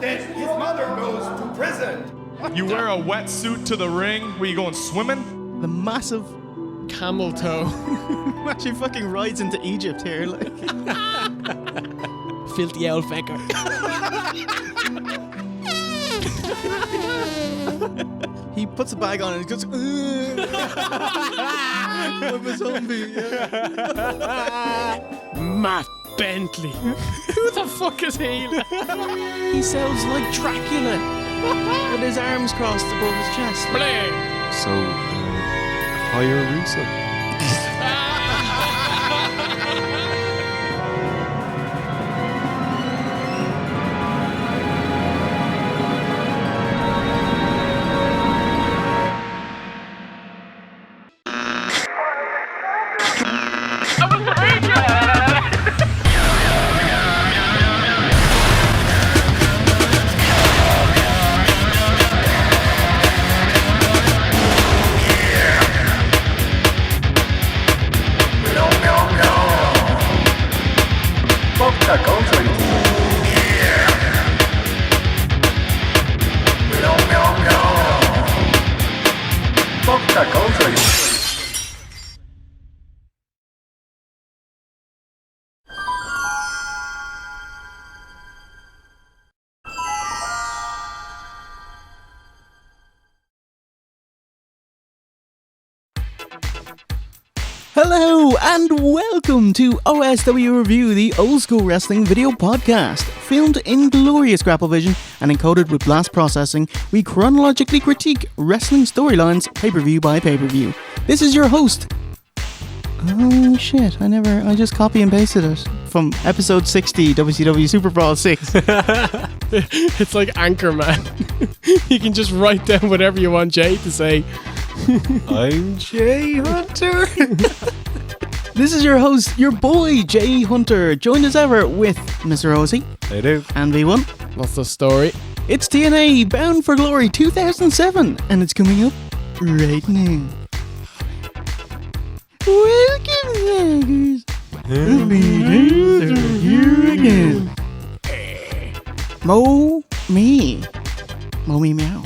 then his mother goes to prison. You wear a wetsuit to the ring where you going swimming? The massive Camel toe. actually fucking rides into Egypt here. Like. Filthy old fecker. He puts a bag on and he goes, I'm a zombie. Yeah. Matt Bentley. Who the fuck is he? He sounds like Dracula with his arms crossed above his chest. So, Hayabusa. Hello and welcome to OSW Review, the old school wrestling video podcast. Filmed in glorious grapple vision and encoded with blast processing, we chronologically critique wrestling storylines pay-per-view by pay-per-view. This is your host. Oh shit, I just copy and pasted it from episode 60, WCW Super Brawl 6. It's like Anchorman. You can just write down whatever you want Jay to say. I'm Jay Hunter. This is your host, your boy, Jay Hunter, joined as ever with Mr. Rosie. I do. And V1. What's the story? It's TNA Bound for Glory 2007, and it's coming up right now. Welcome, Zaggers. The leaders are here again. Mo me meow.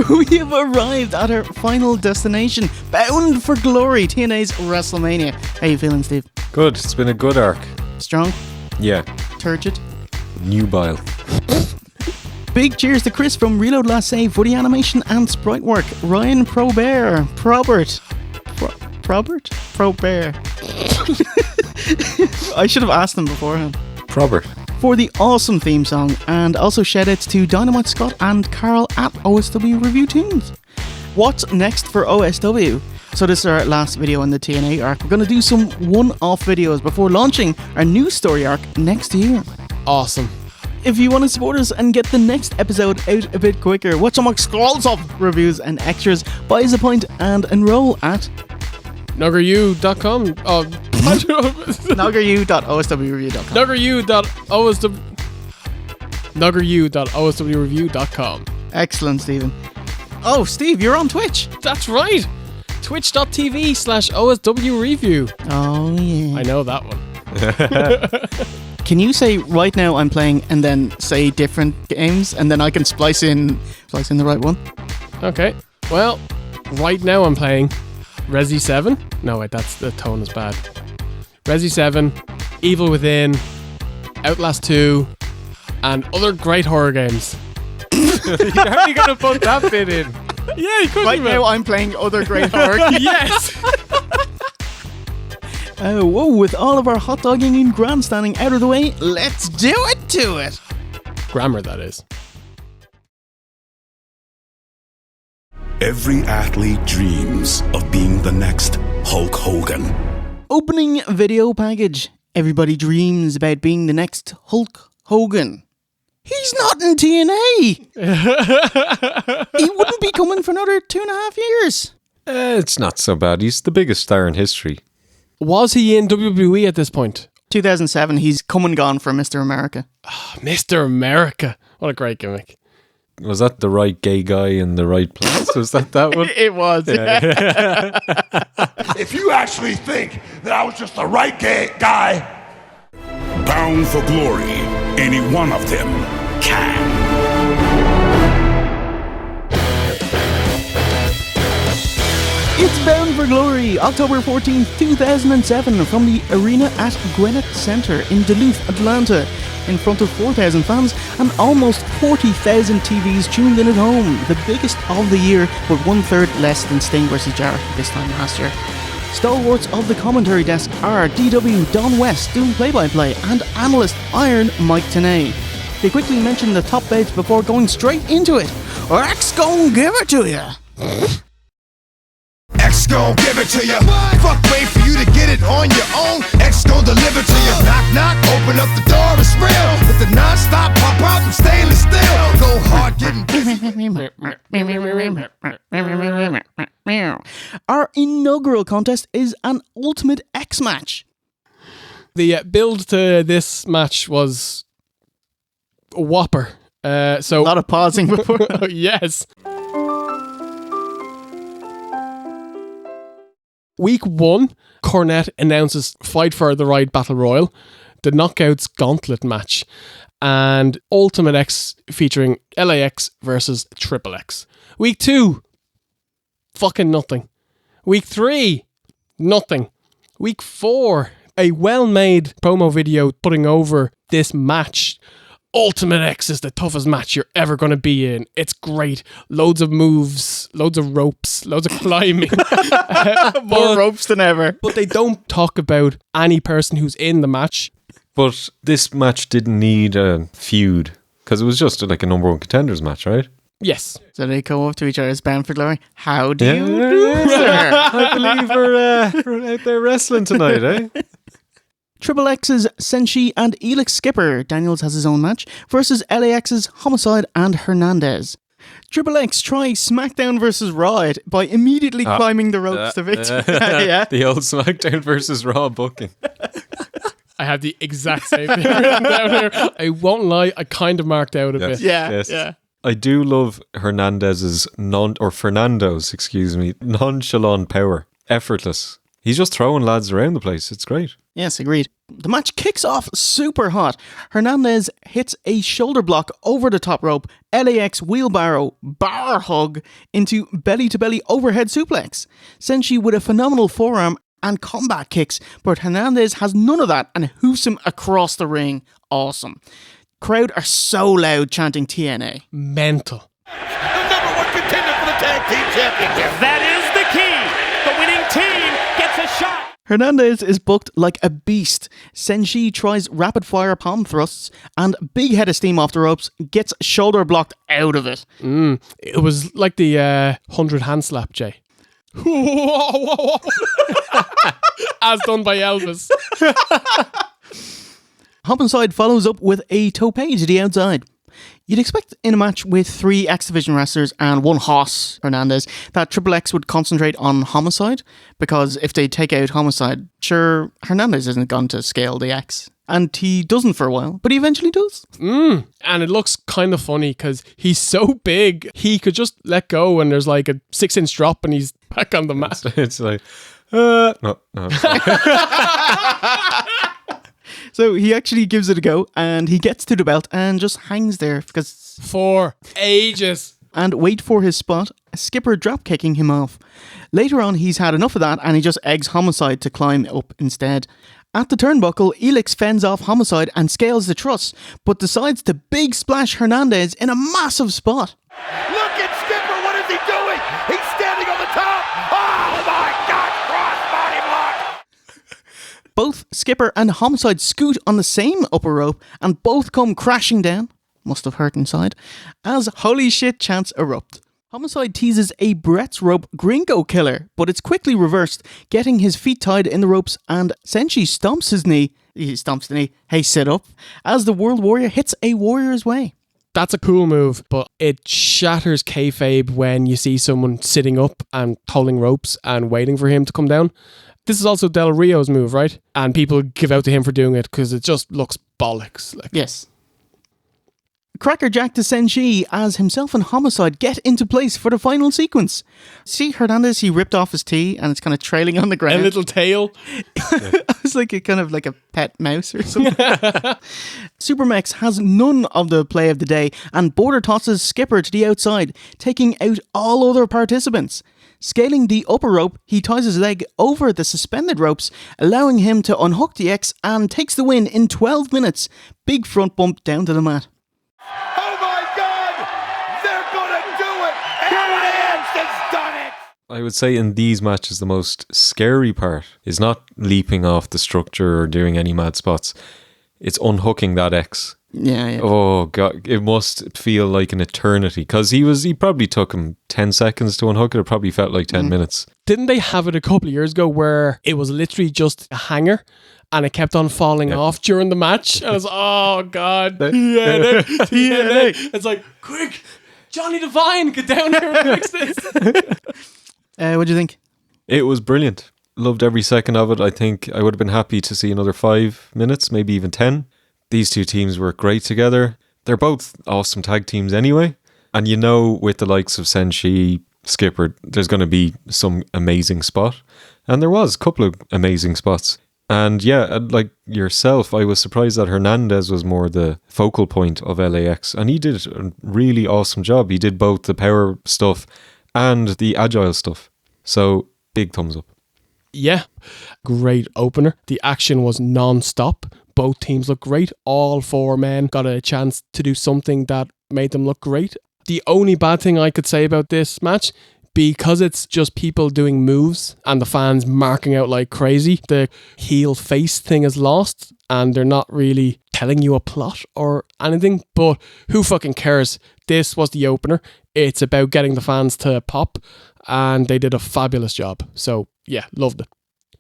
We have arrived at our final destination, Bound for Glory, TNA's WrestleMania. How you feeling, Steve? Good. It's been a good arc. Strong? Yeah. Turgid? Nubile. Big cheers to Chris from Reload Last Save for the animation and sprite work. Ryan Probert. I should have asked him beforehand. Probert. For the awesome theme song, and also shout outs to Dynamite Scott and Carl at OSW Review Tunes. What's next for OSW? So this is our last video in the TNA arc. We're going to do some one-off videos before launching our new story arc next year. Awesome. If you want to support us and get the next episode out a bit quicker, watch some exclusive reviews and extras, buy us a pint and enroll at Nuggeru.com. nuggeru.oswreview.com. Nuggeru.oswreview.com. Excellent, Stephen. Oh, Steve, you're on Twitch. That's right. Twitch.tv/OSW Review. Oh, yeah. I know that one. Can you say right now I'm playing and then say different games and then I can splice in the right one? Okay. Well, right now I'm playing Resi 7. No, wait, that's the tone is bad. Resi 7, Evil Within, Outlast 2, and other great horror games. How are you going to put that bit in? Yeah, you could. Right now I'm playing other great horror games. Yes! Whoa, with all of our hot dogging and grandstanding out of the way, let's do it to it! Grammar, that is. Every athlete dreams of being the next Hulk Hogan. Opening video package. Everybody dreams about being the next Hulk Hogan. He's not in TNA! He wouldn't be coming for another 2.5 years. It's not so bad. He's the biggest star in history. Was he in WWE at this point? 2007, he's come and gone for Mr. America. Mr. America. What a great gimmick. Was that the right gay guy in the right place? Was that one? It was. Yeah. If you actually think that I was just the right guy, Bound for Glory, any one of them can. Bound for Glory, October 14th, 2007, from the arena at Gwinnett Center in Duluth, Atlanta, in front of 4,000 fans and almost 40,000 TVs tuned in at home. The biggest of the year, but 1/3 less than Sting vs Jarrett this time last year. Stalwarts of the commentary desk are DW Don West doing play-by-play and analyst Iron Mike Tenay. They quickly mention the top beds before going straight into it. X gon' give it to ya! X gon' give it to you. Fuck, wait for you to get it on your own. X gon' deliver to you. Knock, knock, open up the door, it's real. With the non-stop pop out from stainless steel. Go hard getting busy. Our inaugural contest is an Ultimate X match. The build to this match was a whopper. A lot of pausing before. Yes. Week 1, Cornette announces Fight for the Right Battle Royal, the Knockouts Gauntlet match, and Ultimate X featuring LAX versus Triple X. Week 2, fucking nothing. Week 3, nothing. Week 4, a well-made promo video putting over this match. Ultimate X is the toughest match you're ever going to be in. It's great. Loads of moves, loads of ropes, loads of climbing. More ropes than ever. But they don't talk about any person who's in the match. But this match didn't need a feud because it was just like a number one contenders match, right? Yes. So they go up to each other as Bound for Glory. How do you do, sir? I believe we're out there wrestling tonight, eh? Triple X's Senshi and Elix Skipper, Daniels has his own match, versus LAX's Homicide and Hernandez. Triple X tries SmackDown versus Raw by immediately climbing the ropes to victory. Yeah. The old SmackDown versus Raw booking. I have the exact same thing written down here. I won't lie, I kind of marked out a bit. Yeah. I do love Fernando's nonchalant power. Effortless. He's just throwing lads around the place. It's great. Yes, agreed. The match kicks off super hot. Hernandez hits a shoulder block over the top rope, LAX wheelbarrow, bar hug into belly-to-belly overhead suplex. Senshi with a phenomenal forearm and combat kicks, but Hernandez has none of that and hoofs him across the ring. Awesome. Crowd are so loud chanting TNA. Mental. The number one contender for the tag team championship. That is the key. The winning team gets a shot. Hernandez is booked like a beast. Senshi tries rapid-fire palm thrusts and big head of steam off the ropes, gets shoulder blocked out of it. It was like the 100 hand slap, Jay. As done by Elvis. Homicide follows up with a tope to the outside. You'd expect in a match with 3 X Division wrestlers and 1 Hoss, Hernandez, that Triple X would concentrate on Homicide, because if they take out Homicide, sure, Hernandez isn't going to scale the X. And he doesn't for a while, but he eventually does. And it looks kind of funny because he's so big, he could just let go and there's like a 6-inch drop and he's back on the mat. It's like, no. So he actually gives it a go and he gets to the belt and just hangs there because For ages. and wait for his spot, Skipper drop kicking him off. Later on, he's had enough of that and he just eggs Homicide to climb up instead. At the turnbuckle, Elix fends off Homicide and scales the truss, but decides to big splash Hernandez in a massive spot. Look at Skipper, what is he doing? He's standing on the top. Oh my God, crossbody block. Both Skipper and Homicide scoot on the same upper rope and both come crashing down, must have hurt inside, as holy shit chants erupt. Homicide teases a Brett's rope Gringo killer, but it's quickly reversed, getting his feet tied in the ropes, and Senshi stomps his knee. He stomps the knee. Hey, sit up. As the World Warrior hits a Warrior's Way. That's a cool move, but it shatters kayfabe when you see someone sitting up and holding ropes and waiting for him to come down. This is also Del Rio's move, right? And people give out to him for doing it because it just looks bollocks. Like. Yes. Crackerjack to Senshi as himself and Homicide get into place for the final sequence. See Hernandez, he ripped off his tee and it's kind of trailing on the ground. A little tail. It's like a kind of like a pet mouse or something. Supermex has none of the play of the day and border tosses Skipper to the outside, taking out all other participants. Scaling the upper rope, he ties his leg over the suspended ropes, allowing him to unhook the X and takes the win in 12 minutes. Big front bump down to the mat. Oh my God! They're gonna do it! Alliance has done it! I would say in these matches, the most scary part is not leaping off the structure or doing any mad spots. It's unhooking that X. Yeah. Oh God, it must feel like an eternity because he probably took him 10 seconds to unhook it. It probably felt like 10 minutes. Didn't they have it a couple of years ago where it was literally just a hanger and it kept on falling off during the match? And I was, oh God, TNA. It's like, quick, Johnny Devine, get down here and fix this. What do you think? It was brilliant. Loved every second of it. I think I would have been happy to see another 5 minutes, maybe even 10. These two teams work great together. They're both awesome tag teams anyway. And you know, with the likes of Senshi, Skipper, there's going to be some amazing spot. And there was a couple of amazing spots. And yeah, like yourself, I was surprised that Hernandez was more the focal point of LAX. And he did a really awesome job. He did both the power stuff and the agile stuff. So big thumbs up. Yeah, great opener. The action was non-stop. Both teams look great. All 4 men got a chance to do something that made them look great. The only bad thing I could say about this match, because it's just people doing moves and the fans marking out like crazy, the heel face thing is lost and they're not really telling you a plot or anything. But who fucking cares? This was the opener. It's about getting the fans to pop and they did a fabulous job. So yeah, loved it.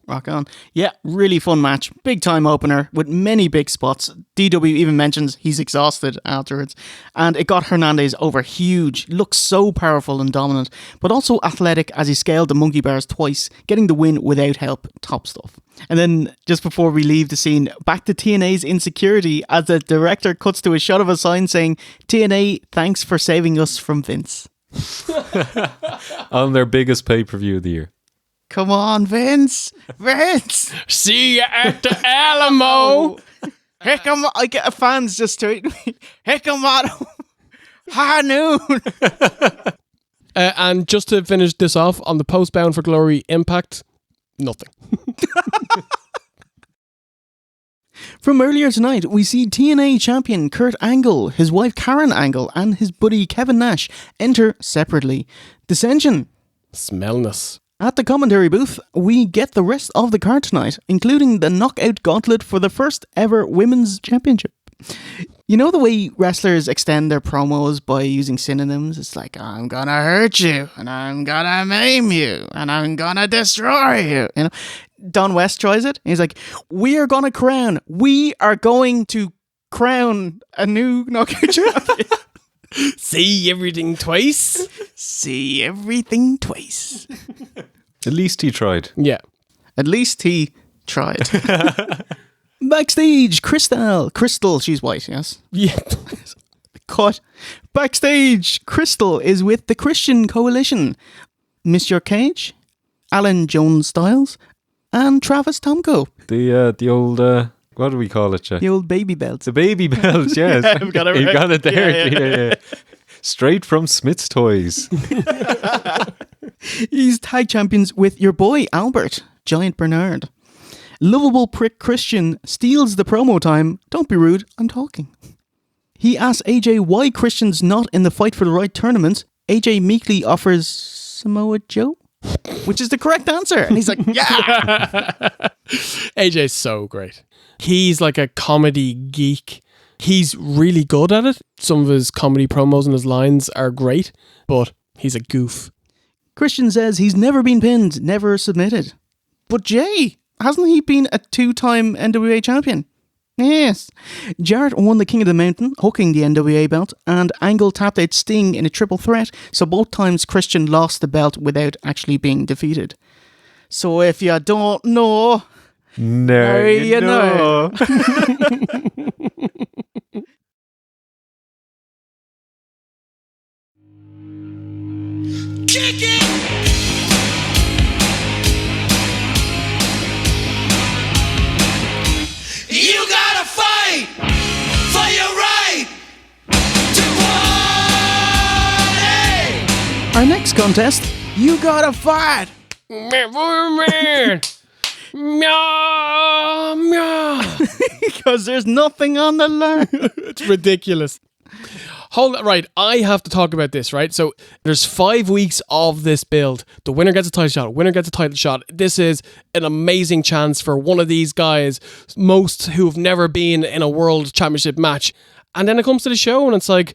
Rock on. Yeah, really fun match. Big time opener with many big spots. DW even mentions he's exhausted afterwards. And it got Hernandez over huge. Looks so powerful and dominant, but also athletic as he scaled the monkey bars twice, getting the win without help. Top stuff. And then just before we leave the scene, back to TNA's insecurity as the director cuts to a shot of a sign saying, TNA, thanks for saving us from Vince. On their biggest pay-per-view of the year. Come on, Vince. Vince. See you at the Alamo. I get fans just tweeting me. Hickamotto. High noon. And just to finish this off, on the post-bound for Glory Impact, nothing. From earlier tonight, we see TNA champion Kurt Angle, his wife Karen Angle, and his buddy Kevin Nash enter separately. Dissension. Smellness. At the commentary booth, we get the rest of the card tonight, including the knockout gauntlet for the first ever women's championship. You know the way wrestlers extend their promos by using synonyms? It's like, I'm gonna hurt you, and I'm gonna maim you, and I'm gonna destroy you. You know, Don West tries it. He's like, we are going to crown a new knockout champion. See everything twice. See everything twice. At least he tried. Yeah. At least he tried. Backstage, Crystal, she's white, yes? Yeah. Cut. Backstage, Crystal is with the Christian Coalition. Mr. Cage, Alan Jones Styles, and Travis Tomko. The old, what do we call it, Jack? The old baby belt. The baby belt, yes. I've got it right. You got it there. Yeah. Straight from Smith's Toys. He's tag champions with your boy Albert, Giant Bernard. Lovable prick Christian steals the promo time. Don't be rude, I'm talking. He asks AJ why Christian's not in the Fight for the Right tournament. AJ meekly offers Samoa Joe, which is the correct answer. And he's like, yeah! AJ's so great. He's like a comedy geek. He's really good at it. Some of his comedy promos and his lines are great, but he's a goof. Christian says he's never been pinned, never submitted. But Jay, hasn't he been a 2-time NWA champion? Yes. Jarrett won the King of the Mountain, hooking the NWA belt, and Angle tapped out Sting in a triple threat, so both times Christian lost the belt without actually being defeated. So if you don't know, now you know. Kick it! You gotta fight for your right to party! Our next contest You gotta fight! Man. Meow, meow. Because there's nothing on the line. It's ridiculous. Hold it, right. I have to talk about this, right? So there's 5 weeks of this build. The winner gets a title shot. Winner gets a title shot. This is an amazing chance for one of these guys, most who've never been in a world championship match. And then it comes to the show and it's like,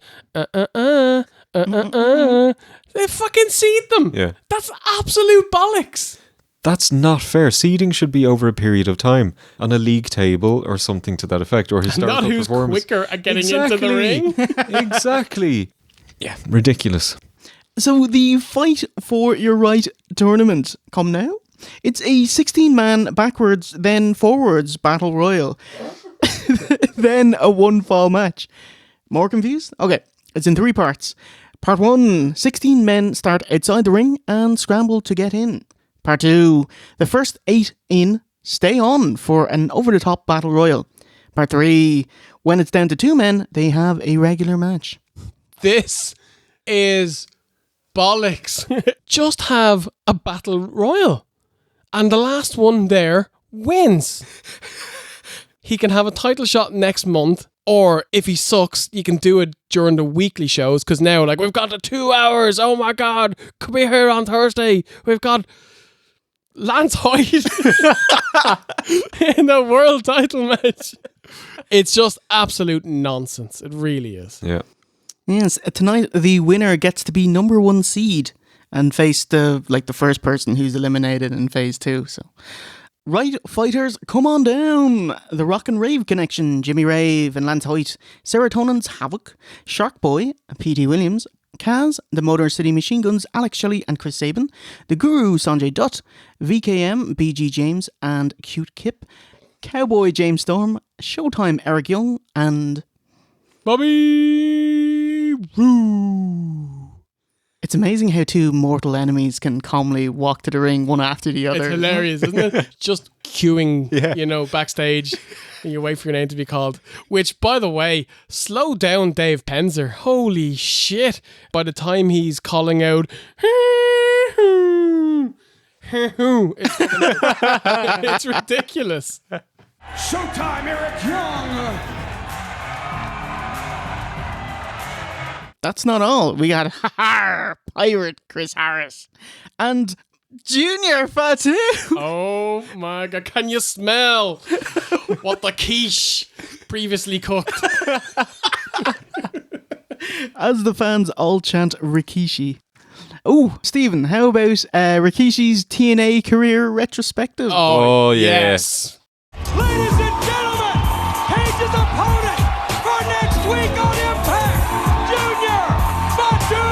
They fucking seed them. Yeah. That's absolute bollocks. That's not fair. Seeding should be over a period of time on a league table or something to that effect, or historical Not who's performance. quicker at getting into the ring. Exactly. Yeah, ridiculous. So the Fight for Your Right tournament come now. It's a 16-man backwards, then forwards battle royal. Then a one-fall match. More confused? Okay, it's in 3 parts. Part 1, 16 men start outside the ring and scramble to get in. Part 2, the first 8 in stay on for an over-the-top battle royal. Part 3, when it's down to 2 men, they have a regular match. This is bollocks. Just have a battle royal. And the last one there wins. He can have a title shot next month, or if he sucks, you can do it during the weekly shows, because now, like, we've got the 2 hours, oh my god, come here on Thursday, we've got Lance Hoyt in the world title match. It's just absolute nonsense. It really is. Yeah. Yes, tonight the winner gets to be number 1 seed and face the first person who's eliminated in phase 2. So, right, fighters, come on down. The Rock and Rave Connection, Jimmy Rave and Lance Hoyt, Serotonin's Havoc, Shark Boy, P.T. Williams, Kaz, the Motor City Machine Guns, Alex Shelley and Chris Sabin, the Guru Sanjay Dutt, VKM, BG James and Cute Kip, Cowboy James Storm, Showtime Eric Young and Bobby Roode. It's amazing how 2 mortal enemies can calmly walk to the ring one after the other. It's hilarious, isn't it? Just queuing, backstage, and you wait for your name to be called. Which, by the way, slow down Dave Penzer. Holy shit. By the time he's calling out, it's ridiculous. Showtime, Eric Young! That's not all. We got Pirate Chris Harris and Junior Fatu. Oh my god, can you smell what the quiche previously cooked? As the fans all chant Rikishi. Oh, Stephen, how about Rikishi's TNA career retrospective? Oh, yes. Ladies and gentlemen, Page's opponent for next week on Impact, Junior Fatu!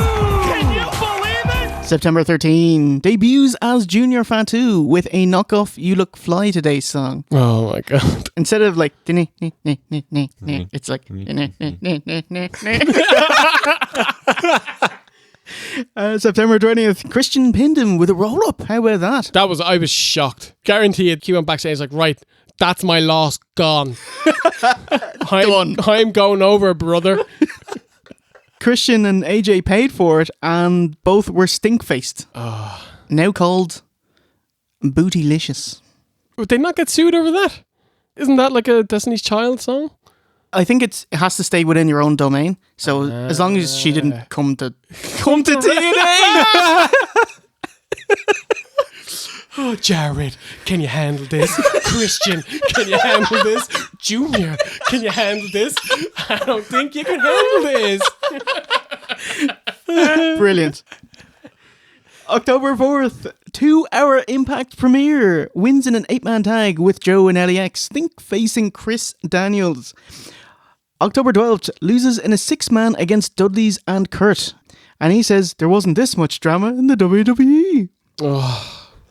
Can you believe it? September 13 debuts as Junior Fatu with a knockoff You Look Fly Today song. Oh my god. Instead of like, it's like, September 20th, Christian pinned him with a roll-up. How about that? I was shocked. Guaranteed, he went backstage like, right, that's my loss gone. I'm going over, brother. Christian and AJ paid for it, and both were stink-faced. Now called Bootylicious. Would they not get sued over that? Isn't that like a Destiny's Child song? I think it has to stay within your own domain. So as long as she didn't come to TNA. Oh, Jared, can you handle this? Christian, can you handle this? Junior, can you handle this? I don't think you can handle this. Brilliant. October 4th, 2-hour Impact premiere. Wins in an 8-man tag with Joe and LAX. Stink facing Chris Daniels. October 12th, loses in a 6-man against Dudley's and Kurt. And he says there wasn't this much drama in the WWE.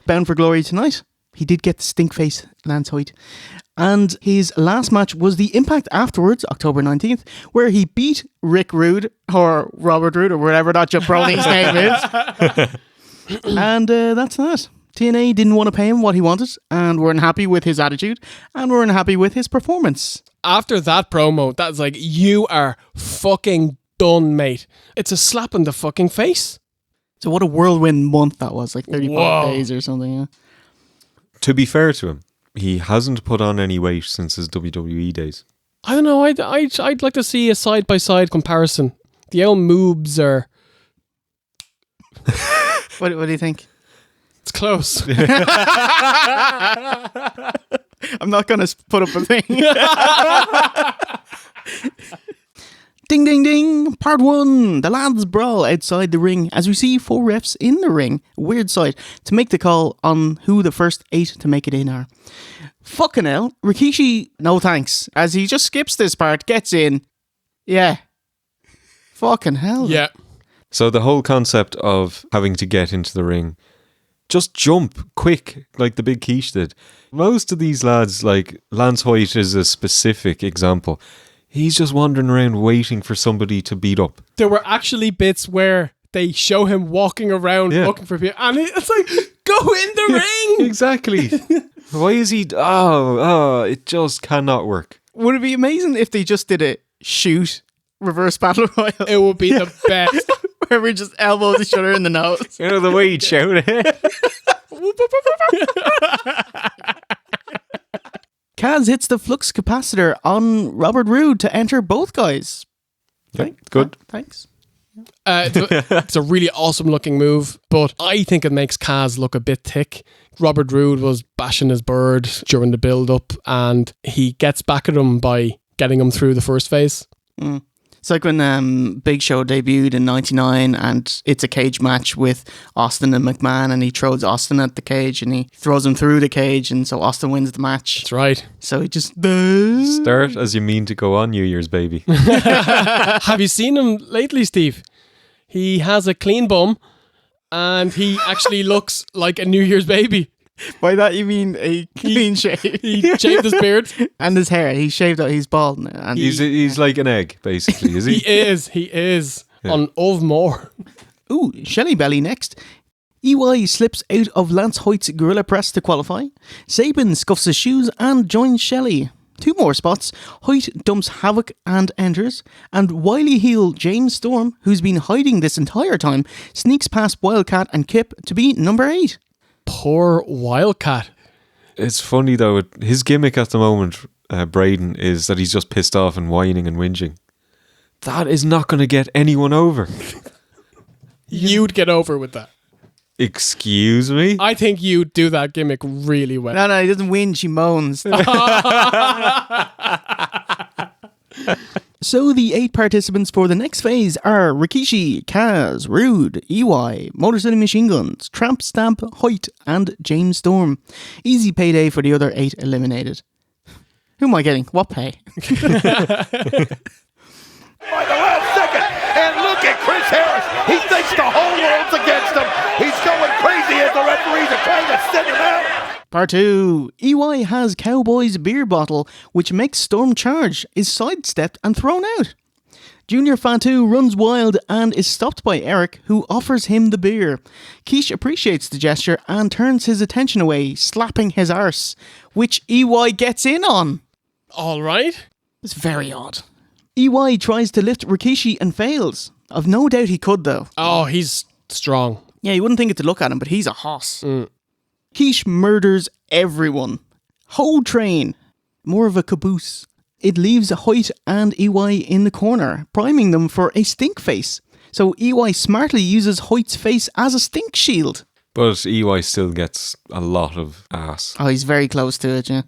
Bound for Glory tonight. He did get the stink face, Lance Hoyt. And his last match was the Impact afterwards, October 19th, where he beat Rick Rude, or Robert Roode, or whatever that jabroni's name is. And that's that. TNA didn't want to pay him what he wanted, and weren't happy with his attitude, and weren't happy with his performance. After that promo, that's like, you are fucking done, mate. It's a slap in the fucking face. So what a whirlwind month that was, like 35 Whoa. days or something. Yeah. To be fair to him, he hasn't put on any weight since his WWE days. I don't know. I'd like to see a side-by-side comparison. The old moobs are... What do you think? It's close. I'm not going to put up a thing. Ding, ding, ding. Part 1. The lads brawl outside the ring as we see 4 refs in the ring. Weird sight to make the call on who the first 8 to make it in are. Fucking hell. Rikishi, no thanks. As he just skips this part, gets in. Yeah. Fucking hell. Yeah. So the whole concept of having to get into the ring, just jump quick like the big quiche did. Most of these lads, like Lance Hoyt is a specific example. He's just wandering around waiting for somebody to beat up. There were actually bits where they show him walking around looking for people. And it's like, go in the ring! Exactly. Why is he... Oh, it just cannot work. Would it be amazing if they just did a shoot reverse battle royal? It would be the best. Where we just elbowed each other in the nose. You know the way he'd shout it? Kaz hits the flux capacitor on Robert Roode to enter both guys. Yeah, good. Thanks. It's a really awesome looking move, but I think it makes Kaz look a bit thick. Robert Roode was bashing his bird during the build up, and he gets back at him by getting him through the first phase. It's like when Big Show debuted in 99 and it's a cage match with Austin and McMahon, and he throws Austin at the cage and he throws him through the cage, and so Austin wins the match. That's right. So he just... Start as you mean to go on, New Year's baby. Have you seen him lately, Steve? He has a clean bum and he actually looks like a New Year's baby. By that you mean a clean shave. He shaved his beard. And his hair. He shaved out. He's bald now. And He's like an egg, basically, is he? He is. Yeah. On of more. Ooh, Shelly Belly next. EY slips out of Lance Hoyt's gorilla press to qualify. Sabin scuffs his shoes and joins Shelly. 2 more spots. Hoyt dumps Havoc and enters. And wily heel James Storm, who's been hiding this entire time, sneaks past Wildcat and Kip to be number 8. Poor Wildcat. It's funny though, his gimmick at the moment, Braden, is that he's just pissed off and whining and whinging. That is not going to get anyone over. You'd get over with that. Excuse me? I think you'd do that gimmick really well. No, he doesn't win, she moans. So the 8 participants for the next phase are Rikishi, Kaz, Rude, EY, Motor City Machine Guns, Tramp Stamp, Hoyt, and James Storm. Easy payday for the other 8 eliminated. Who am I getting? What pay? By the last second, and look at Chris Harris. He thinks the whole world's against him. He's going crazy as the referees are trying to send him out. Part 2. EY has Cowboy's beer bottle, which makes Storm charge, is sidestepped and thrown out. Junior Fatu runs wild and is stopped by Eric, who offers him the beer. Quiche appreciates the gesture and turns his attention away, slapping his arse, which EY gets in on. All right. It's very odd. EY tries to lift Rikishi and fails. I've no doubt he could, though. Oh, he's strong. Yeah, you wouldn't think it to look at him, but he's a hoss. Quiche murders everyone. Whole train. More of a caboose. It leaves Hoyt and EY in the corner, priming them for a stink face. So EY smartly uses Hoyt's face as a stink shield. But EY still gets a lot of ass. Oh, he's very close to it, yeah.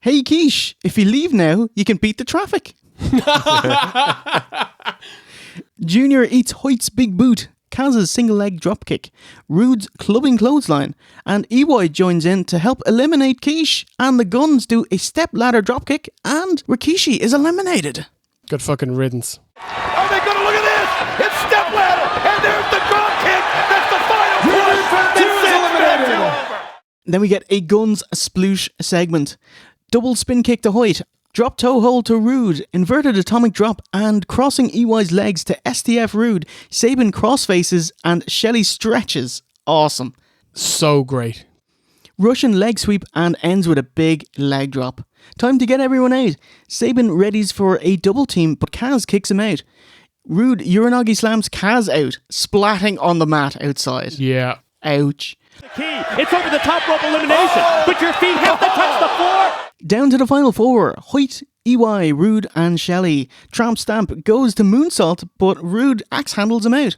Hey Quiche, if you leave now, you can beat the traffic. Junior eats Hoyt's big boot, Kaz's single leg dropkick, Rude's clubbing clothesline, and EY joins in to help eliminate Quiche, and the Guns do a step ladder dropkick, and Rikishi is eliminated. Good fucking riddance. Are they going to look at this? It's step ladder, and there's the drop kick. That's the final push. This is over. Then we get a Guns sploosh segment. Double spin kick to Hoyt, drop toe hold to Rude, inverted atomic drop, and crossing EY's legs to STF Rude. Sabin crossfaces and Shelly stretches. Awesome. So great. Russian leg sweep and ends with a big leg drop. Time to get everyone out. Sabin readies for a double team, but Kaz kicks him out. Rude Uranagi slams Kaz out, splatting on the mat outside. Yeah. Ouch. Key. It's over the top rope elimination, but your feet have to touch the floor. Down to the final four. Hoyt, EY, Rude and Shelley. Tramp Stamp goes to moonsault, but Rude axe handles him out.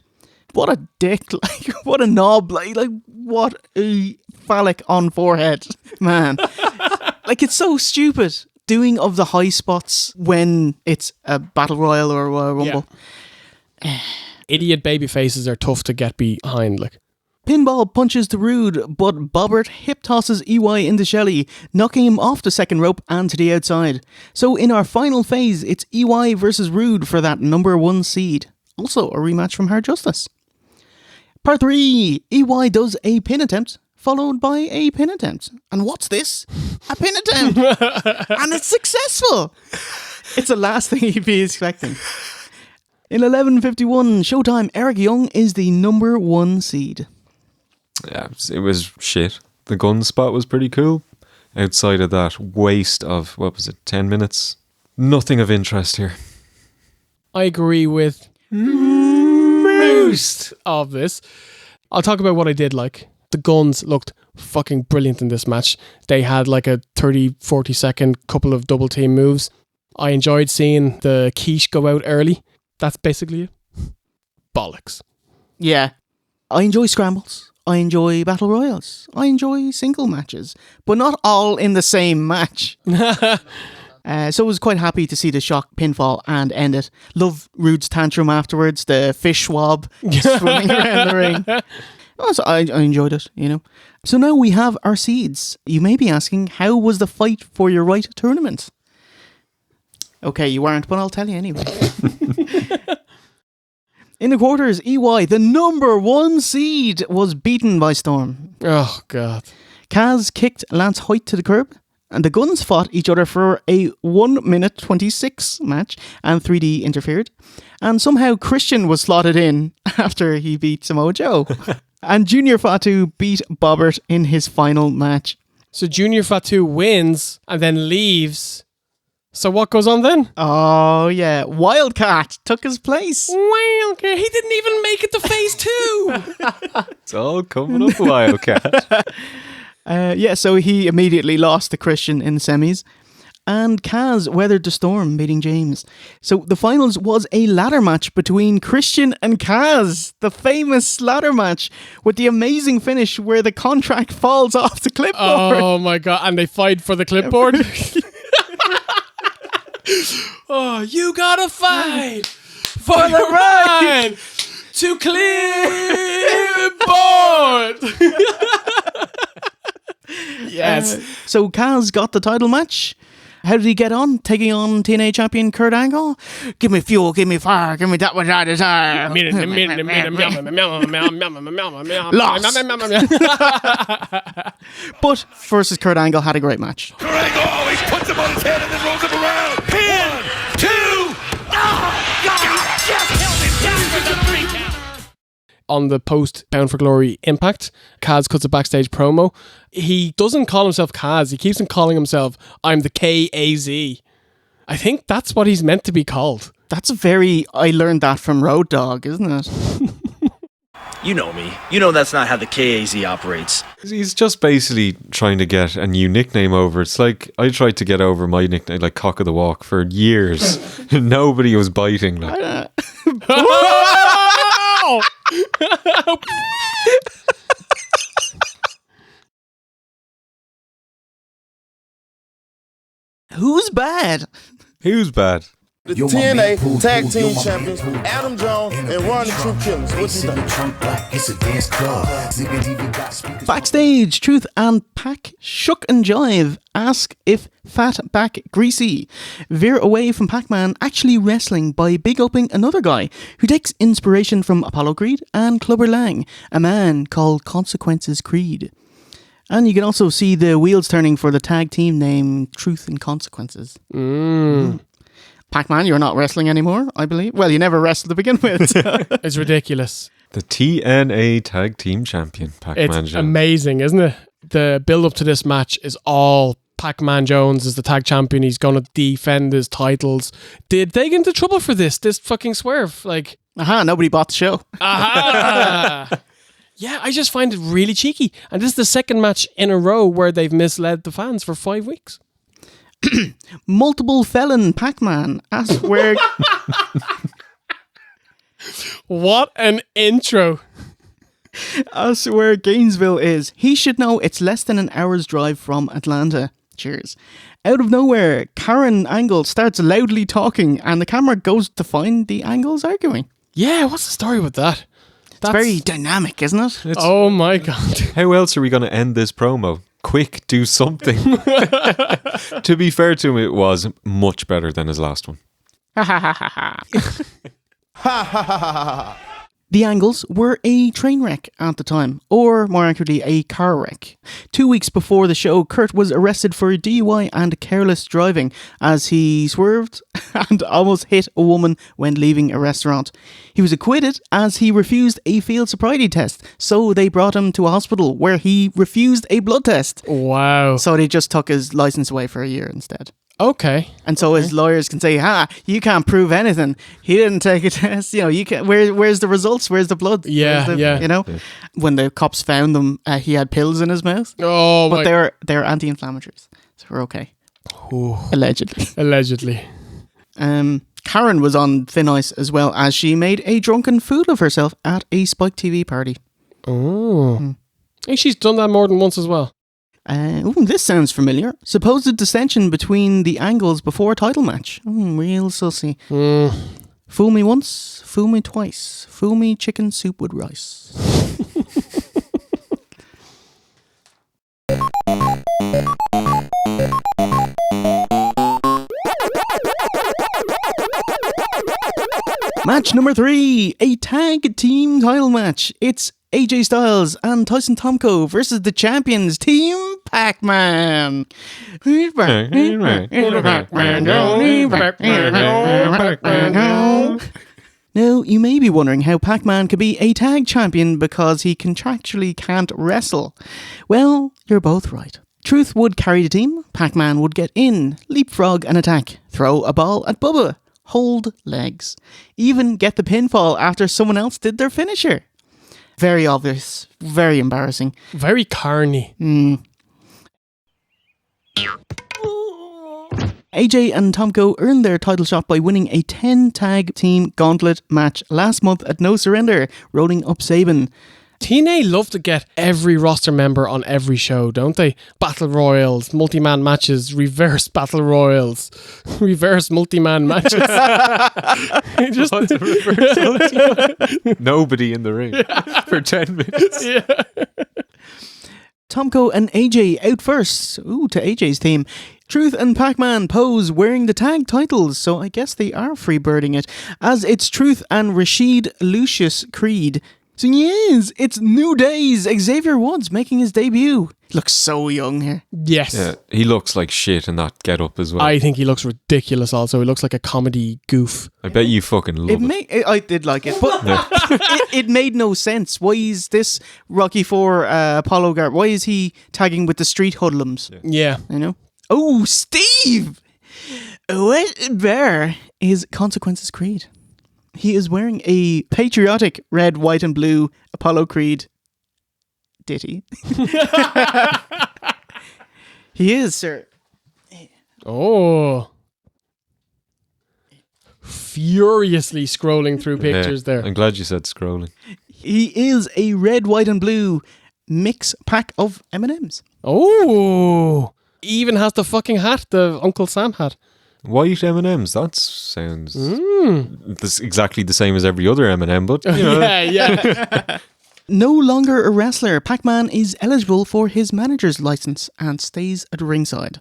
What a dick. Like, what a knob. Like what a phallic on forehead. Man. Like, it's so stupid doing of the high spots when it's a battle royal or a rumble. Yeah. Idiot baby faces are tough to get behind. Like, Pinball punches to Rude, but Bobbert hip tosses EY into Shelley, knocking him off the second rope and to the outside. So in our final phase, it's EY versus Rude for that number 1 seed. Also a rematch from Hard Justice. Part 3, EY does a pin attempt, followed by a pin attempt. And what's this? A pin attempt! And it's successful! It's the last thing he'd be expecting. In 11:51 Showtime, Eric Young is the number 1 seed. Yeah, it was shit. The gun spot was pretty cool. Outside of that waste of, 10 minutes? Nothing of interest here. I agree with most of this. I'll talk about what I did like. The guns looked fucking brilliant in this match. They had like a 30-40 second couple of double team moves. I enjoyed seeing the quiche go out early. That's basically it. Bollocks. Yeah. I enjoy scrambles. I enjoy battle royals. I enjoy single matches. But not all in the same match. So I was quite happy to see the shock pinfall and end it. Love Rude's tantrum afterwards, the fish swab swimming around the ring. So I enjoyed it, you know. So now we have our seeds. You may be asking, how was the fight for your right tournament? Okay, you weren't, but I'll tell you anyway. In the quarters, EY, the number 1 seed, was beaten by Storm. Oh, God. Kaz kicked Lance Hoyt to the curb, and the Guns fought each other for a 1 minute 26 match, and 3D interfered. And somehow Christian was slotted in after he beat Samoa Joe. And Junior Fatu beat Bobbert in his final match. So Junior Fatu wins and then leaves. So what goes on then? Oh, yeah. Wildcat took his place. Wildcat. He didn't even make it to phase 2. It's all coming up, Wildcat. So he immediately lost to Christian in the semis. And Kaz weathered the storm, beating James. So the finals was a ladder match between Christian and Kaz. The famous ladder match with the amazing finish where the contract falls off the clipboard. Oh my God. And they fight for the clipboard? Oh, you gotta fight for the right to clipboard. Yes. So Kaz got the title match. How did he get on? Taking on TNA champion Kurt Angle? Give me fuel, give me fire, give me that which I desire. Lost. But versus Kurt Angle had a great match. Kurt Angle always puts him on his head and then rolls him around. 1, 2. Oh, God, he just held him down for the 3 count. On the post Bound for Glory Impact, Kaz cuts a backstage promo. He doesn't call himself Kaz. He keeps on calling himself, I'm the KAZ. I think that's what he's meant to be called. That's I learned that from Road Dogg, isn't it? You know me. You know that's not how the KAZ operates. He's just basically trying to get a new nickname over. It's like I tried to get over my nickname, like Cock of the Walk, for years. Nobody was biting. Like. Who's bad? Who's bad? The TNA Tag Team Champions, Adam Jones and Ronnie True Killers. What you think? Backstage, Truth and Pac shuck and jive. Ask if Fat Back Greasy veer away from Pacman actually wrestling by big-upping another guy who takes inspiration from Apollo Creed and Clubber Lang, a man called Consequences Creed. And you can also see the wheels turning for the tag team name Truth and Consequences. Pacman, you're not wrestling anymore, I believe. Well, you never wrestled to begin with. So. It's ridiculous. The TNA Tag Team Champion, Pacman. It's amazing, isn't it? The build-up to this match is all Pacman Jones is the tag champion. He's going to defend his titles. Did they get into trouble for this fucking swerve? Like, Nobody bought the show. Yeah, I just find it really cheeky. And this is the second match in a row where they've misled the fans for 5 weeks. Multiple felon Pacman asks where... What an intro. Asks where Gainesville is. He should know it's less than an hour's drive from Atlanta. Cheers. Out of nowhere, Karen Angle starts loudly talking and the camera goes to find the Angles arguing. Yeah, what's the story with that? It's very dynamic, isn't it? Oh my God. How else are we going to end this promo? Quick, do something. To be fair to him, it was much better than his last one. The Angles were a train wreck at the time, or more accurately, a car wreck. 2 weeks before the show, Kurt was arrested for DUI and careless driving as he swerved and almost hit a woman when leaving a restaurant. He was acquitted as he refused a field sobriety test, so they brought him to a hospital where he refused a blood test. Wow. So they just took his license away for a year instead. Okay. And so his lawyers can say, you can't prove anything. He didn't take a test. You can. Where's the results? Where's the blood? Yeah, yeah. When the cops found him, he had pills in his mouth. Oh, but they're anti-inflammatories, so we're okay. Ooh. Allegedly. Karen was on thin ice as well as she made a drunken fool of herself at a Spike TV party. Oh. I think she's done that more than once as well. This sounds familiar. Supposed dissension between the Angles before title match. Real sussy. Fool me once, fool me twice. Fool me chicken soup with rice. Match number 3, a tag team title match. It's AJ Styles and Tyson Tomko versus the champions, Team Pacman. Now, you may be wondering how Pacman could be a tag champion because he contractually can't wrestle. Well, you're both right. Truth would carry the team, Pacman would get in, leapfrog an attack, throw a ball at Bubba, hold legs, even get the pinfall after someone else did their finisher. Very obvious, very embarrassing. Very carny. AJ and Tomko earned their title shot by winning a 10-tag team gauntlet match last month at No Surrender, rolling up Sabin. TNA love to get every roster member on every show, don't they? Battle Royals, multi-man matches, reverse Battle Royals, reverse multi-man matches. What's a reverse multi-man? Nobody in the ring for 10 minutes. Yeah. Tomko and AJ out first. Ooh, to AJ's team. Truth and Pacman pose wearing the tag titles, so I guess they are freebirding it, as it's Truth and Rashid Lucius Creed. So yes, it's New Days, Xavier Woods making his debut. He looks so young here. Yes. Yeah, he looks like shit in that get-up as well. I think he looks ridiculous also. He looks like a comedy goof. I bet you fucking love it. I did like it, but it made no sense. Why is this Rocky IV Apollo guard? Why is he tagging with the street hoodlums? Yeah. You know? Oh, Steve! What bear is Consequences Creed? He is wearing a patriotic red, white and blue Apollo Creed ditty. He is, sir. Oh. Furiously scrolling through pictures there. I'm glad you said scrolling. He is a red, white and blue mix pack of M&Ms. Oh. He even has the fucking hat, the Uncle Sam hat. White M&Ms, that sounds this exactly the same as every other M&M, but you know. Yeah. No longer a wrestler, Pacman is eligible for his manager's license and stays at ringside.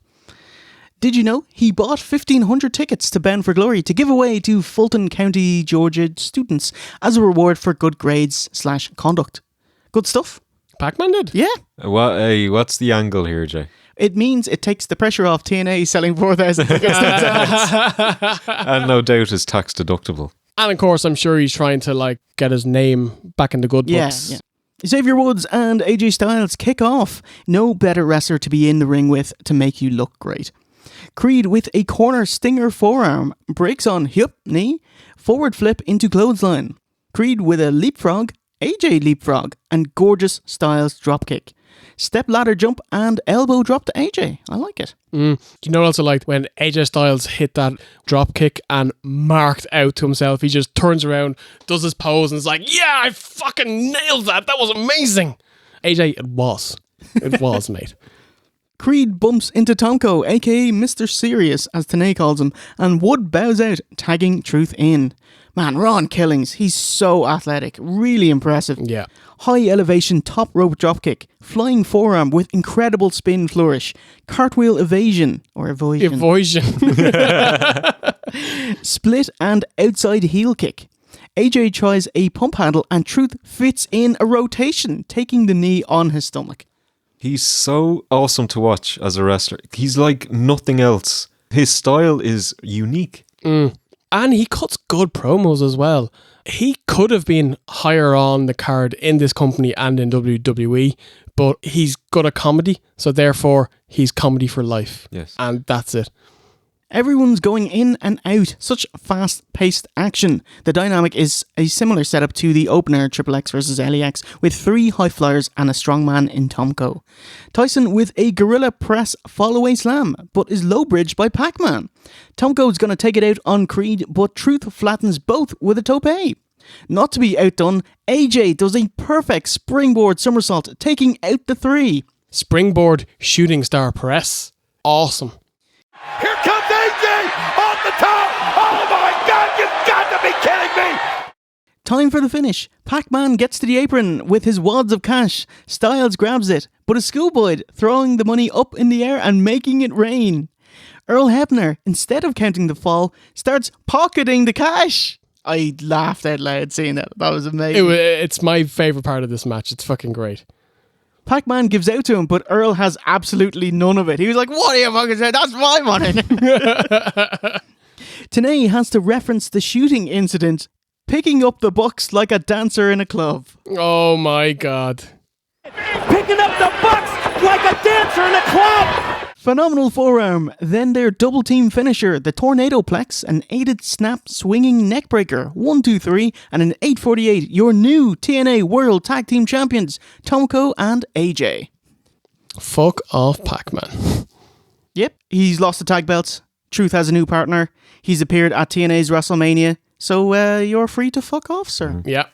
Did you know he bought 1,500 tickets to Bound for Glory to give away to Fulton County, Georgia students as a reward for good grades / conduct? Good stuff. Pacman did? Yeah. What's the angle here, Jay? It means it takes the pressure off TNA selling 4,000 tickets. And no doubt is tax deductible. And of course, I'm sure he's trying to get his name back in the good books. Yeah. Xavier Woods and AJ Styles kick off. No better wrestler to be in the ring with to make you look great. Creed with a corner stinger forearm, breaks on hip knee, forward flip into clothesline. Creed with a leapfrog, AJ leapfrog, and gorgeous Styles dropkick. Step ladder jump and elbow drop to AJ. I like it. You know, also like when AJ Styles hit that drop kick and marked out to himself, he just turns around, does his pose, and is like, yeah, I fucking nailed that. That was amazing. AJ, it was, mate. Creed bumps into Tomko, aka Mr. Serious, as TNA calls him, and Wood bows out, tagging Truth in. Man, Ron Killings, he's so athletic, really impressive. Yeah. High elevation top rope dropkick, flying forearm with incredible spin flourish, cartwheel evasion, or evasion. Split and outside heel kick. AJ tries a pump handle and Truth fits in a rotation, taking the knee on his stomach. He's so awesome to watch as a wrestler. He's like nothing else. His style is unique. And he cuts good promos as well. He could have been higher on the card in this company and in WWE, but he's good at comedy, so therefore he's comedy for life. Yes. And that's it. Everyone's going in and out. Such fast-paced action. The dynamic is a similar setup to the opener XXX vs LAX with 3 high flyers and a strongman in Tomko. Tyson with a gorilla press fall-away slam, but is low-bridged by Pacman. Tomko's going to take it out on Creed, but Truth flattens both with a tope. Not to be outdone, AJ does a perfect springboard somersault, taking out the 3. Springboard shooting star press. Awesome. Here comes AJ off the top. Oh my God, you've got to be kidding me. Time for the finish. Pacman gets to the apron with his wads of cash. Styles grabs it, but is schoolboyed, throwing the money up in the air and making it rain. Earl Hebner, instead of counting the fall, starts pocketing the cash. I laughed out loud seeing that. That was amazing. It's my favourite part of this match. It's fucking great. Pacman gives out to him, but Earl has absolutely none of it. He was like, what are you fucking saying? That's my money. TNA has to reference the shooting incident, picking up the bucks like a dancer in a club. Oh my God. Picking up the bucks like a dancer in a club. Phenomenal forearm, then their double team finisher, the Tornado Plex, an aided snap swinging neckbreaker, 1, 2, 3, and an 848, your new TNA World Tag Team Champions, Tomko and AJ. Fuck off, Pacman. Yep, he's lost the tag belts. Truth has a new partner. He's appeared at TNA's WrestleMania. So you're free to fuck off, sir. Yeah.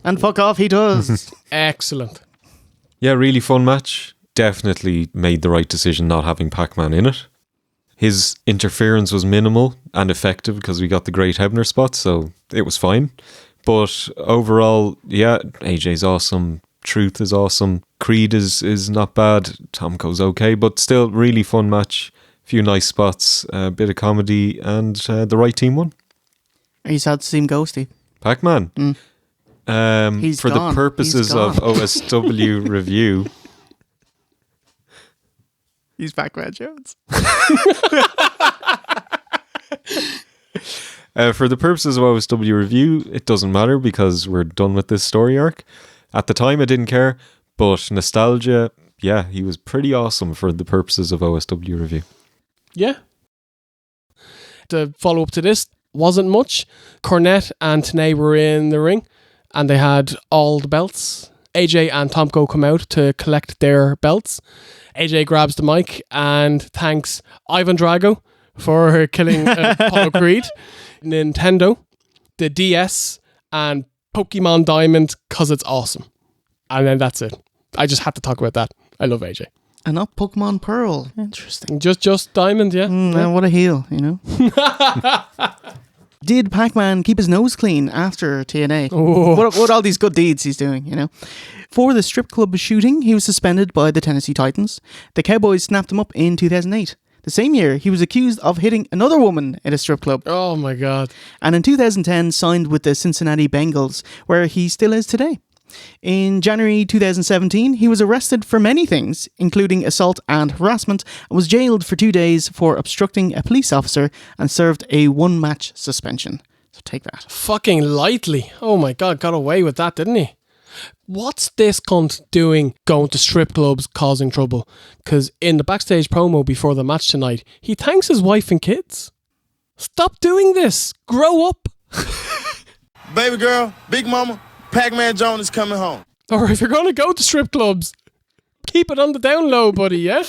And fuck off he does. Excellent. Yeah, really fun match. Definitely made the right decision not having Pacman in it. His interference was minimal and effective because we got the great Hebner spot, so it was fine. But overall, yeah, AJ's awesome. Truth is awesome. Creed is not bad. Tomko's okay, but still really fun match. Few nice spots, a bit of comedy, and the right team won. Are you sad to see him go, Steve? Pacman. He's for gone. The purposes of OSW review. He's Pacman Jones. For the purposes of OSW review, it doesn't matter because we're done with this story arc. At the time, I didn't care, but nostalgia, yeah, he was pretty awesome for the purposes of OSW review. Yeah. The follow-up to this wasn't much. Cornette and TNA were in the ring, and they had all the belts. AJ and Tomko come out to collect their belts. AJ grabs the mic and thanks Ivan Drago for killing Apollo Creed, Nintendo, the DS, and Pokemon Diamond because it's awesome. And then that's it. I just had to talk about that. I love AJ. And not Pokemon Pearl. Interesting. Just Diamond, yeah. What a heel, you know. Did Pacman keep his nose clean after TNA? Oh. What all these good deeds he's doing, you know? For the strip club shooting, he was suspended by the Tennessee Titans. The Cowboys snapped him up in 2008. The same year, he was accused of hitting another woman at a strip club. Oh my God. And in 2010, signed with the Cincinnati Bengals, where he still is today. In January 2017, he was arrested for many things, including assault and harassment, and was jailed for 2 days for obstructing a police officer and served a 1-match suspension. So take that. Fucking lightly. Oh my God, got away with that, didn't he? What's this cunt doing going to strip clubs causing trouble? Because in the backstage promo before the match tonight, he thanks his wife and kids. Stop doing this. Grow up. Baby girl, big mama, Pacman Jones is coming home. Or if you're going to go to strip clubs, keep it on the down low, buddy, yeah?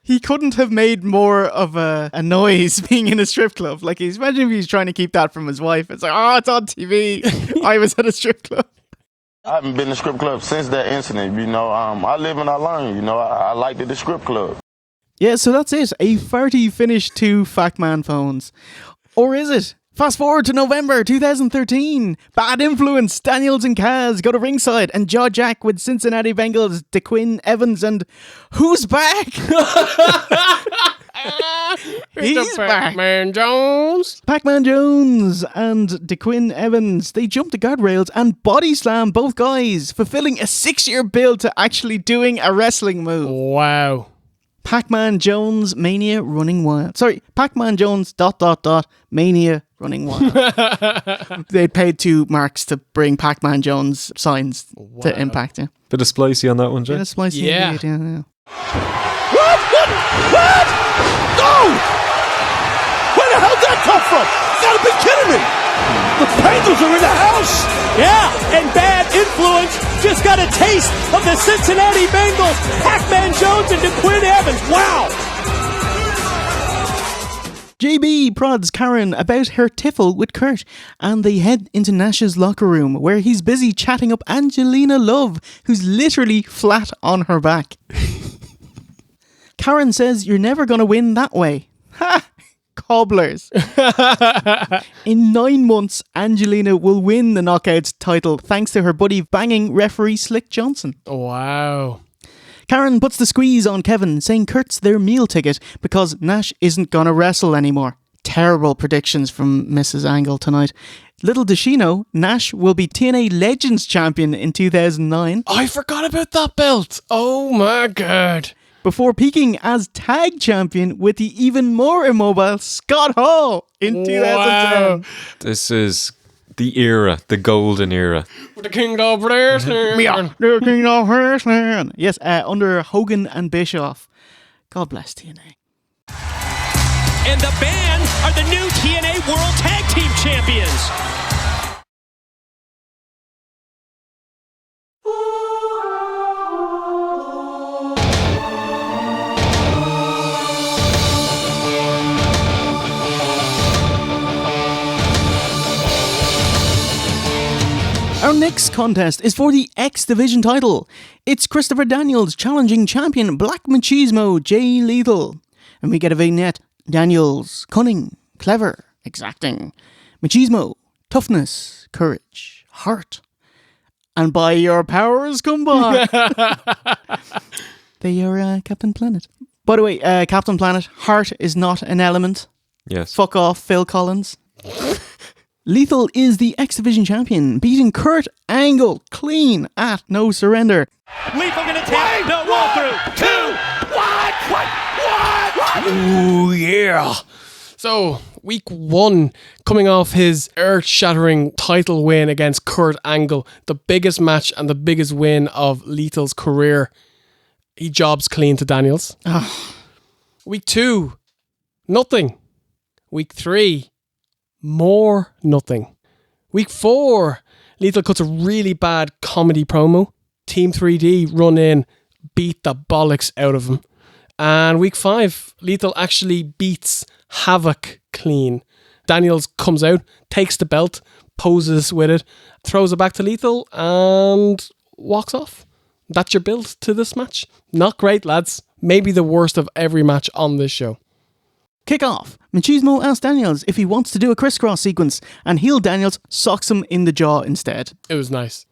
He couldn't have made more of a noise being in a strip club. Like, imagine if he's trying to keep that from his wife. It's like, oh, it's on TV. I was at a strip club. I haven't been to strip club since that incident, you know. I live and I learn, you know. I liked it, the strip club. Yeah, so that's it. A farty finish to Pacman phones. Or is it? Fast forward to November 2013. Bad Influence, Daniels and Kaz go to ringside and jaw Jack with Cincinnati Bengals, DeQuinn Evans, and who's back? He's back. Pacman Jones. Pacman Jones and DeQuinn Evans. They jump the guardrails and body slam both guys, fulfilling a 6-year build to actually doing a wrestling move. Wow. Pacman Jones Mania running wild. Sorry, Pacman Jones ... Mania running wild. They paid 2 marks to bring Pacman Jones signs to Impact. Yeah. Bit of splicey on that one, Jay. Bit of splicey. Yeah. Indeed, yeah. What? No! Where the hell did that come from? You gotta be kidding me! The Bengals are in the house! Yeah, and Bad Influence just got a taste of the Cincinnati Bengals. Pacman Jones and DeQuinn Evans. Wow! JB prods Karen about her tiffle with Kurt, and they head into Nash's locker room where he's busy chatting up Angelina Love, who's literally flat on her back. Karen says you're never going to win that way. Ha! Cobblers. In 9 months, Angelina will win the Knockouts title thanks to her buddy banging referee Slick Johnson. Wow. Karen puts the squeeze on Kevin, saying Kurt's their meal ticket because Nash isn't gonna wrestle anymore. Terrible predictions from Mrs. Angle tonight. Little does she know, Nash will be TNA Legends Champion in 2009. I forgot about that belt. Oh my god. Before peaking as tag champion with the even more immobile Scott Hall in 2010. Wow. This is the era, the golden era. The King of Wrestling. The King of Wrestling. Yes, under Hogan and Bischoff. God bless TNA. And the band are the new TNA World Tag Team Champions. Our next contest is for the X Division title. It's Christopher Daniels challenging champion Black Machismo Jay Lethal. And we get a vignette. Daniels, cunning, clever, exacting. Machismo, toughness, courage, heart. And by your powers combined. They are Captain Planet. By the way, Captain Planet, heart is not an element. Yes. Fuck off, Phil Collins. Lethal is the X Division champion, beating Kurt Angle clean at No Surrender. Lethal gonna tap, no roll through. 2, 1, Ooh, yeah. So, week 1, coming off his earth-shattering title win against Kurt Angle, the biggest match and the biggest win of Lethal's career. He jobs clean to Daniels. Week 2, nothing. Week 3, more nothing. Week 4, Lethal cuts a really bad comedy promo. Team 3D run in, beat the bollocks out of him. And week 5, Lethal actually beats Havoc clean. Daniels comes out, takes the belt, poses with it, throws it back to Lethal, and walks off. That's your build to this match. Not great, lads. Maybe the worst of every match on this show. Kick off. Machismo asks Daniels if he wants to do a crisscross sequence, and heel Daniels socks him in the jaw instead. It was nice.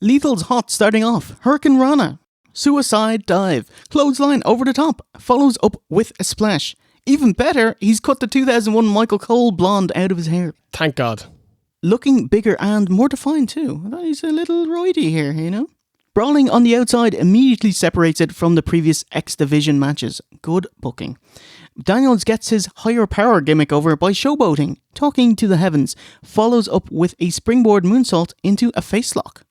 Lethal's hot starting off. Hurricane Rana. Suicide dive. Clothesline over the top. Follows up with a splash. Even better, he's cut the 2001 Michael Cole blonde out of his hair. Thank God. Looking bigger and more defined too. I thought he's a little roidy here, you know? Brawling on the outside immediately separates it from the previous X Division matches. Good booking. Daniels gets his higher power gimmick over by showboating, talking to the heavens, follows up with a springboard moonsault into a facelock.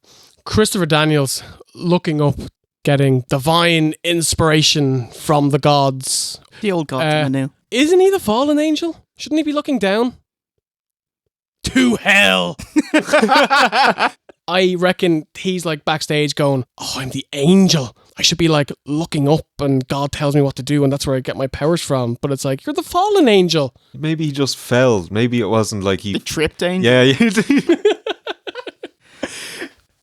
Christopher Daniels looking up, getting divine inspiration from the gods. The old gods and the new. Isn't he the fallen angel? Shouldn't he be looking down? To hell! I reckon he's like backstage going, oh, I'm the angel. I should be like looking up and God tells me what to do and that's where I get my powers from. But it's like, you're the fallen angel. Maybe he just fell. Maybe it wasn't like he... The tripped angel? Yeah.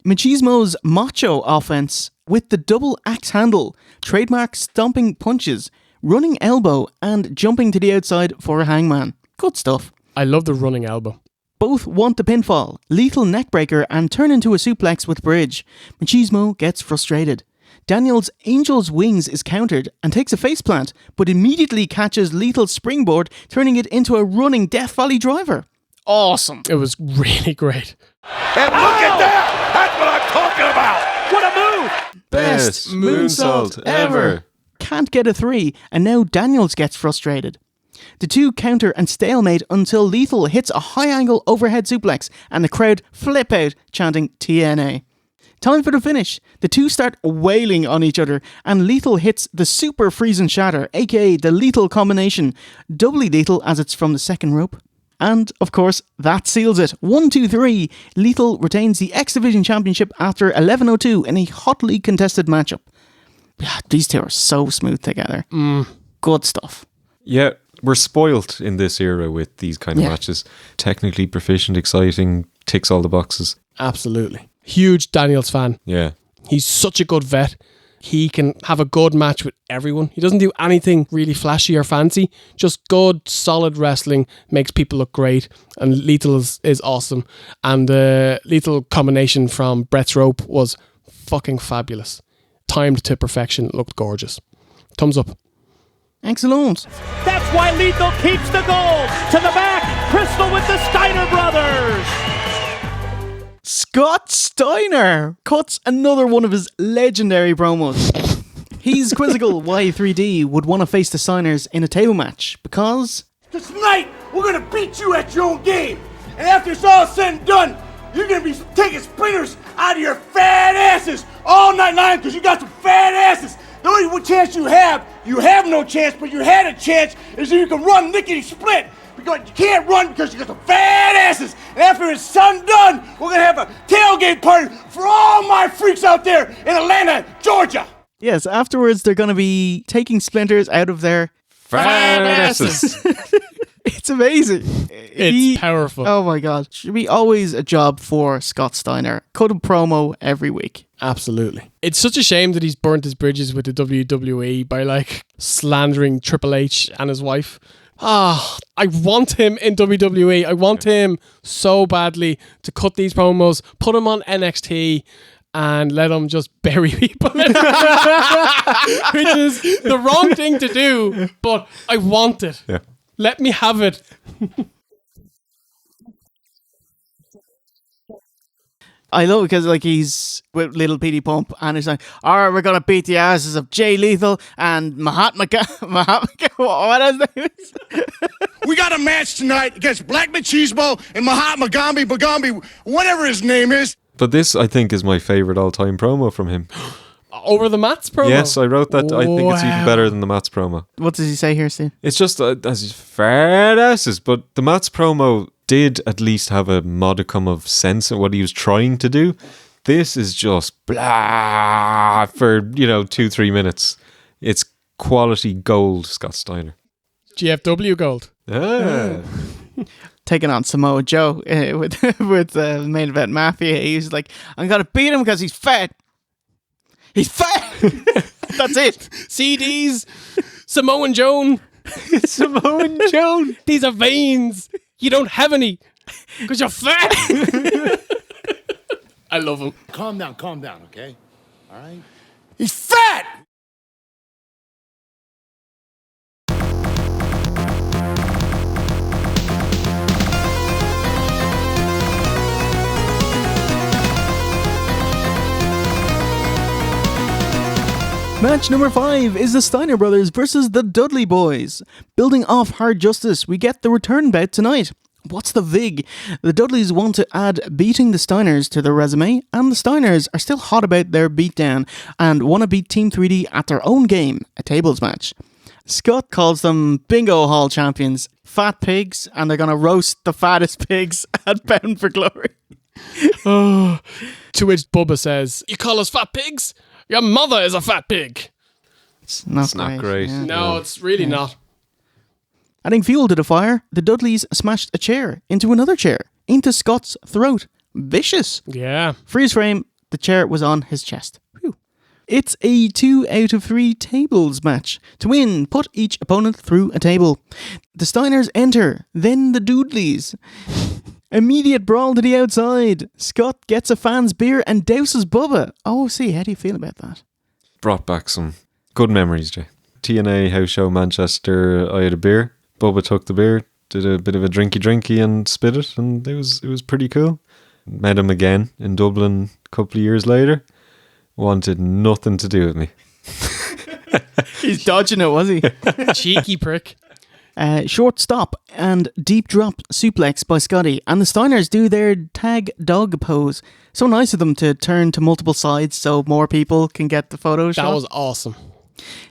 Machismo's macho offense with the double axe handle, trademark stomping punches, running elbow, and jumping to the outside for a hangman. Good stuff. I love the running elbow. Both want the pinfall, lethal neckbreaker, and turn into a suplex with bridge. Machismo gets frustrated. Daniels' Angel's Wings is countered and takes a faceplant, but immediately catches lethal springboard, turning it into a running Death Valley driver. Awesome. It was really great. And look at that! That's what I'm talking about! What a move! Best moonsault ever. Can't get a 3, and now Daniels gets frustrated. The two counter and stalemate until Lethal hits a high-angle overhead suplex and the crowd flip out, chanting TNA. Time for the finish. The two start wailing on each other and Lethal hits the Super Freeze and Shatter, aka the Lethal Combination, doubly lethal as it's from the second rope. And, of course, that seals it. 1, 2, 3. Lethal retains the X Division Championship after 11:02 in a hotly contested matchup. These two are so smooth together. Good stuff. Yeah, we're spoilt in this era with these kind of matches. Technically proficient, exciting, ticks all the boxes. Absolutely. Huge Daniels fan. Yeah. He's such a good vet. He can have a good match with everyone. He doesn't do anything really flashy or fancy. Just good, solid wrestling. Makes people look great. And Lethal is awesome. And the Lethal combination from Brett's rope was fucking fabulous. Timed to perfection. Looked gorgeous. Thumbs up. Excellent. That's why Lethal keeps the gold. To the back, Crystal with the Steiner brothers. Scott Steiner cuts another one of his legendary promos. He's quizzical why 3D would want to face the Steiners in a table match because... Tonight, we're going to beat you at your own game. And after it's all said and done, you're going to be taking splinters out of your fat asses all night long because you got some fat asses. The only chance you have no chance, but you had a chance, is if you can run lickety-split. Because you can't run because you got some fat asses. And after it's done, we're going to have a tailgate party for all my freaks out there in Atlanta, Georgia. Yes, afterwards they're going to be taking splinters out of their fat asses. It's amazing. It's powerful. Oh my God. Should be always a job for Scott Steiner. Cut a promo every week. Absolutely. It's such a shame that he's burnt his bridges with the WWE by like slandering Triple H and his wife. I want him in WWE. I want him so badly to cut these promos, put him on NXT and let him just bury people. Which is the wrong thing to do, but I want it. Yeah. Let me have it. I love it because like he's with little Petey Pump and he's like, alright, we're gonna beat the asses of Jay Lethal and Mahatma what is this? We got a match tonight against Black Machismo and Mahatma Gandhi, whatever his name is. But this, I think, is my favourite all-time promo from him. Over the Mats promo? Yes, I wrote that. I think it's even better than the Mats promo. What does he say here, Steve? It's just as fat asses, but the Mats promo did at least have a modicum of sense in what he was trying to do. This is just blah for 2-3 minutes. It's quality gold, Scott Steiner. GFW gold. Taking on Samoa Joe with main event Mafia. He's like, I'm gonna beat him because he's fat. He's fat. That's it. CDs. Samoan Joan. Samoan Joan. These are veins. You don't have any because you're fat. I love him. Calm down, okay? All right? He's fat! Match number 5 is the Steiner brothers versus the Dudley boys. Building off Hard Justice, we get the return bout tonight. What's the vig? The Dudleys want to add beating the Steiners to their resume, and the Steiners are still hot about their beatdown and want to beat Team 3D at their own game, a tables match. Scott calls them bingo hall champions, fat pigs, and they're going to roast the fattest pigs at Bound for Glory. To which Bubba says, "You call us fat pigs? Your mother is a fat pig." It's not great. Yeah. No, it's really not. Adding fuel to the fire, the Dudleys smashed a chair into another chair, into Scott's throat. Vicious. Yeah. Freeze frame, the chair was on his chest. Whew. It's a 2 out of 3 tables match. To win, put each opponent through a table. The Steiners enter, then the Dudleys. Immediate brawl to the outside. Scott gets a fan's beer and douses Bubba. Oh, see, how do you feel about that? Brought back some good memories, Jay. TNA house show Manchester, I had a beer. Bubba took the beer, did a bit of a drinky and spit it, and it was pretty cool. Met him again in Dublin a couple of years later. Wanted nothing to do with me. He's dodging it, was he? Cheeky prick. Short stop and deep drop suplex by Scotty, and the Steiners do their tag dog pose. So nice of them to turn to multiple sides so more people can get the photo shot. That was awesome.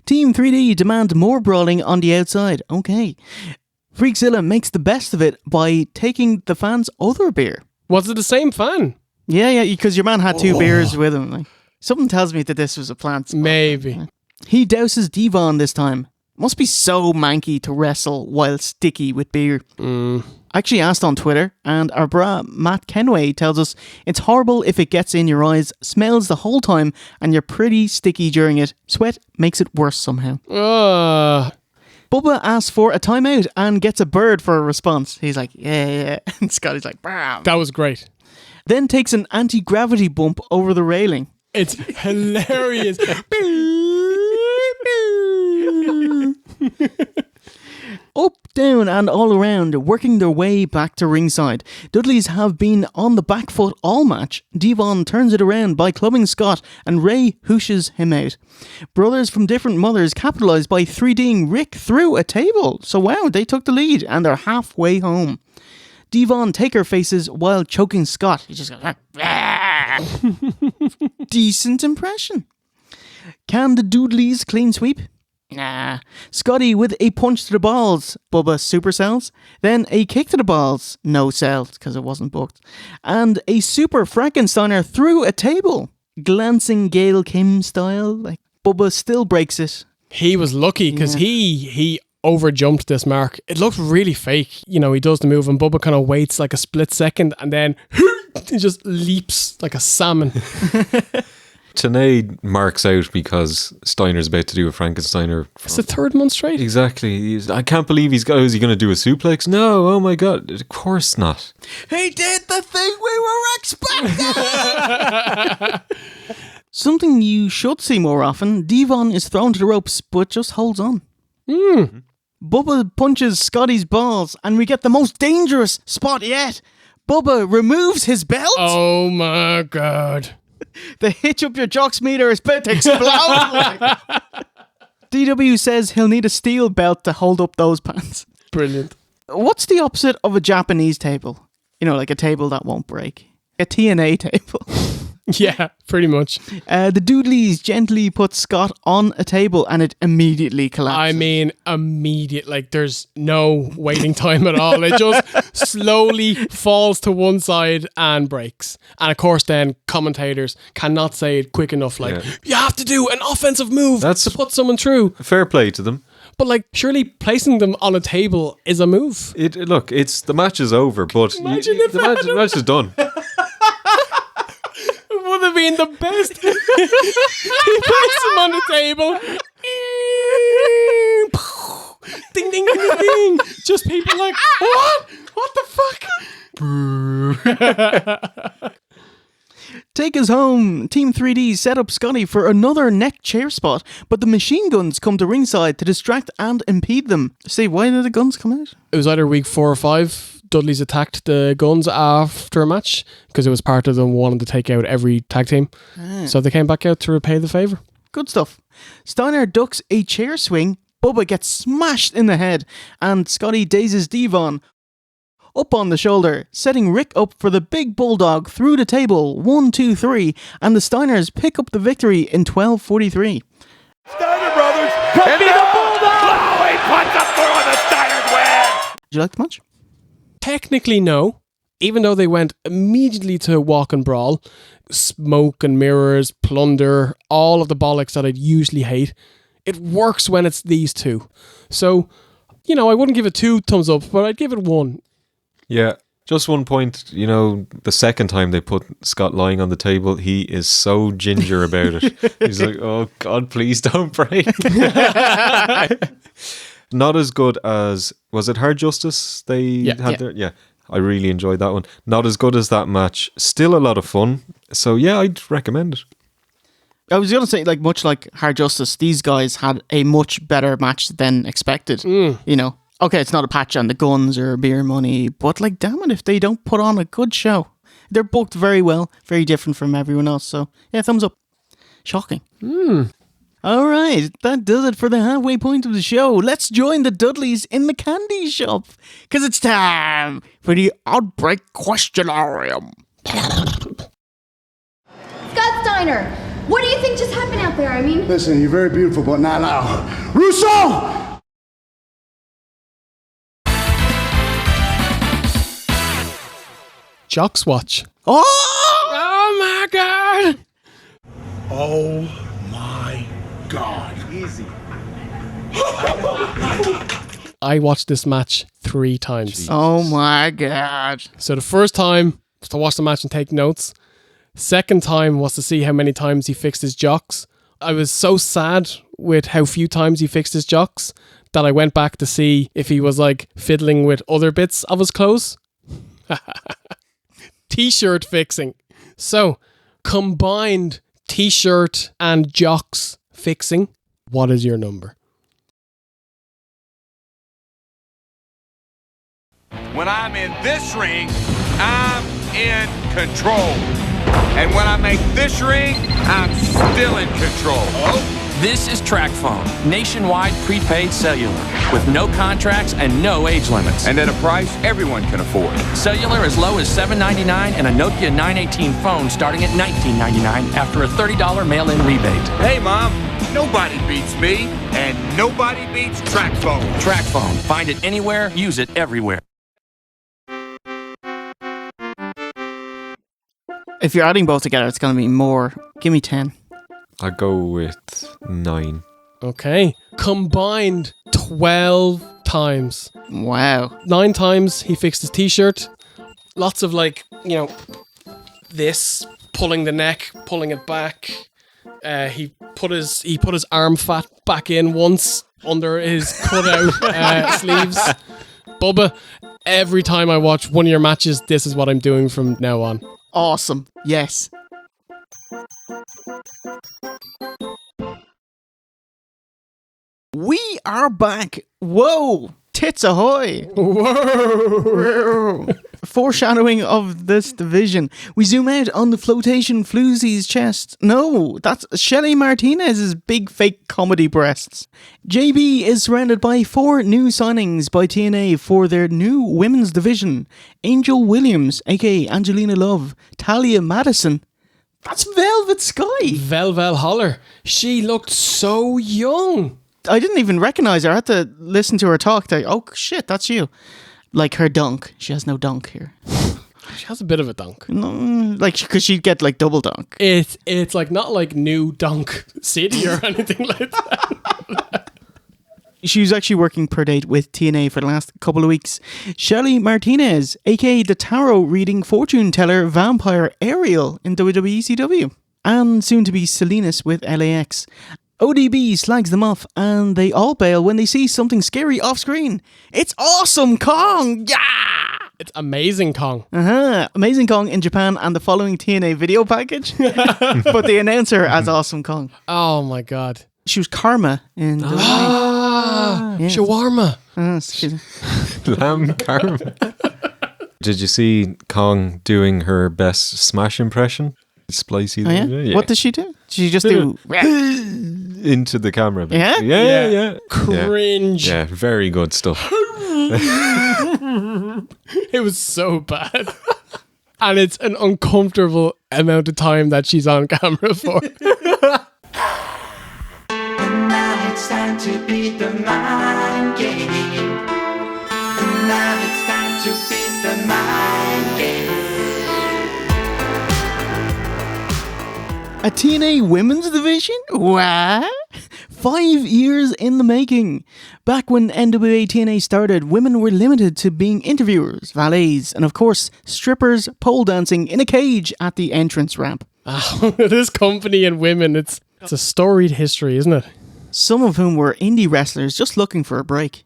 Team 3D demand more brawling on the outside. Okay. Freakzilla makes the best of it by taking the fan's other beer. Was it the same fan? Yeah, because your man had 2 beers with him. Like, something tells me that this was a planned spot. Maybe. He douses Devon this time. Must be so manky to wrestle while sticky with beer. I actually asked on Twitter, and our bra Matt Kenway tells us it's horrible if it gets in your eyes, smells the whole time, and you're pretty sticky during it. Sweat makes it worse somehow. Bubba asks for a timeout and gets a bird for a response. He's like, yeah. And Scotty's like, bam. That was great. Then takes an anti-gravity bump over the railing. It's hilarious. Up, down and all around, working their way back to ringside. Dudleys have been on the back foot all match. Devon turns it around by clubbing Scott and Ray hooshes him out. Brothers from different mothers capitalise by 3D'ing Rick through a table. So wow, they took the lead and they're halfway home. Devon taker faces while choking Scott. He just goes, decent impression. Can the Dudleys clean sweep? Nah. Scotty with a punch to the balls. Bubba supercells. Then a kick to the balls. No cells, because it wasn't booked. And a super Frankensteiner through a table. Glancing Gail Kim style. Like, Bubba still breaks it. He was lucky, because he overjumped this mark. It looked really fake. You know, he does the move and Bubba kind of waits like a split second and then he just leaps like a salmon. TNA marks out because Steiner's about to do a Frankensteiner. It's the 3rd month straight. Exactly. I can't believe is he going to do a suplex? No, oh my God. Of course not. He did the thing we were expecting! Something you should see more often. Devon is thrown to the ropes but just holds on. Bubba punches Scotty's balls and we get the most dangerous spot yet. Bubba removes his belt. Oh my God. The hitch up your jocks meter is about to explode. DW says he'll need a steel belt to hold up those pants. Brilliant. What's the opposite of a Japanese table? You know, like a table that won't break. A TNA table. Yeah, pretty much. The Dudleys gently put Scott on a table and it immediately collapses. I mean, immediate. Like, there's no waiting time at all. It just slowly falls to one side and breaks. And of course, then commentators cannot say it quick enough. Like, you have to do an offensive move to put someone through. Fair play to them. But like, surely placing them on a table is a move. Look, the match is over, but the match is done. Would have been the best. He placed him on the table. Ding, ding, ding, ding, ding. Just people like, what? What the fuck? Take us home. Team 3D set up Scotty for another neck chair spot, but the machine guns come to ringside to distract and impede them. See, why did the guns come out? It was either week 4 or 5. Dudley's attacked the guns after a match because it was part of them wanting to take out every tag team. So they came back out to repay the favour. Good stuff. Steiner ducks a chair swing. Bubba gets smashed in the head. And Scotty dazes Devon up on the shoulder, setting Rick up for the big bulldog through the table. 1, 2, 3. And the Steiners pick up the victory in 12:43. Steiner brothers could be the bulldog. Oh, he puts up for the Steiners win! Did you like the match? Technically, no. Even though they went immediately to walk and brawl, smoke and mirrors, plunder, all of the bollocks that I'd usually hate, it works when it's these two. So, you know, I wouldn't give it 2 thumbs up, but I'd give it 1. Yeah, just one point, you know, the second time they put Scott lying on the table, he is so ginger about it. He's like, oh God, please don't break. Not as good as, was it Hard Justice they had there? Yeah, I really enjoyed that one. Not as good as that match. Still a lot of fun. So yeah, I'd recommend it. I was going to say, like, much like Hard Justice, these guys had a much better match than expected. You know, okay, it's not a patch on the guns or beer money, but like, damn it, if they don't put on a good show. They're booked very well, very different from everyone else. So yeah, thumbs up. Shocking. All right, that does it for the halfway point of the show. Let's join the Dudleys in the candy shop, because it's time for the Outbreak Questionarium. Scott Steiner, what do you think just happened out there? I mean... Listen, you're very beautiful, but not now. Russo! Jockswatch. Oh my God! Oh my God. Easy. I watched this match 3 times. Oh my God. So the first time was to watch the match and take notes. Second time was to see how many times he fixed his jocks. I was so sad with how few times he fixed his jocks that I went back to see if he was like fiddling with other bits of his clothes. T-shirt fixing. So, combined T-shirt and jocks fixing. What is your number? When I'm in this ring, I'm in control. And when I make this ring, I'm still in control. This is TracFone, nationwide prepaid cellular, with no contracts and no age limits. And at a price everyone can afford. Cellular as low as $7.99 and a Nokia 918 phone starting at $19.99 after a $30 mail-in rebate. Hey, Mom, nobody beats me, and nobody beats TracFone. TracFone, find it anywhere, use it everywhere. If you're adding both together, it's going to be more. Give me 10. I'd go with 9. Okay. Combined 12 times. Wow. 9 times he fixed his T-shirt. Lots of like, you know, this, pulling the neck, pulling it back. He put his arm fat back in once under his cut out sleeves. Bubba, every time I watch one of your matches, this is what I'm doing from now on. Awesome. Yes. We are back. Whoa. Tits ahoy. Whoa. Foreshadowing of this division. We zoom out on the Floatation Floozy's chest. No, that's Shelly Martinez's big fake comedy breasts. JB is surrounded by 4 new signings by TNA for their new women's division. Angel Williams, aka Angelina Love, Talia Madison. That's Velvet Sky. Velvel Holler. She looked so young. I didn't even recognize her. I had to listen to her talk. Oh shit, that's you. Like her dunk. She has no dunk here. She has a bit of a dunk. No, like, because she'd get like double dunk. It's like not like New Dunk City or anything like that. She was actually working per date with TNA for the last couple of weeks. Shelly Martinez, aka the tarot reading fortune teller vampire Ariel in WWECW. And soon to be Salinas with LAX. ODB slags them off and they all bail when they see something scary off screen. It's Awesome Kong! Yeah! It's Amazing Kong. Amazing Kong in Japan and the following TNA video package. But they announce her as Awesome Kong. Oh my god. She was Karma in the yes. Shawarma. Lamb Karma. Did you see Kong doing her best Smash impression? Splicey. Oh, yeah? What does she do? She just do into the camera. Yeah? Yeah. Cringe. Yeah, very good stuff. It was so bad. And it's an uncomfortable amount of time that she's on camera for. Now it's time to beat the mind game. Now it's time to beat the mind game. A TNA women's division? What? 5 years in the making. Back when NWA TNA started, women were limited to being interviewers, valets, and of course, strippers pole dancing in a cage at the entrance ramp. Oh, this company and women, it's a storied history, isn't it? Some of whom were indie wrestlers just looking for a break.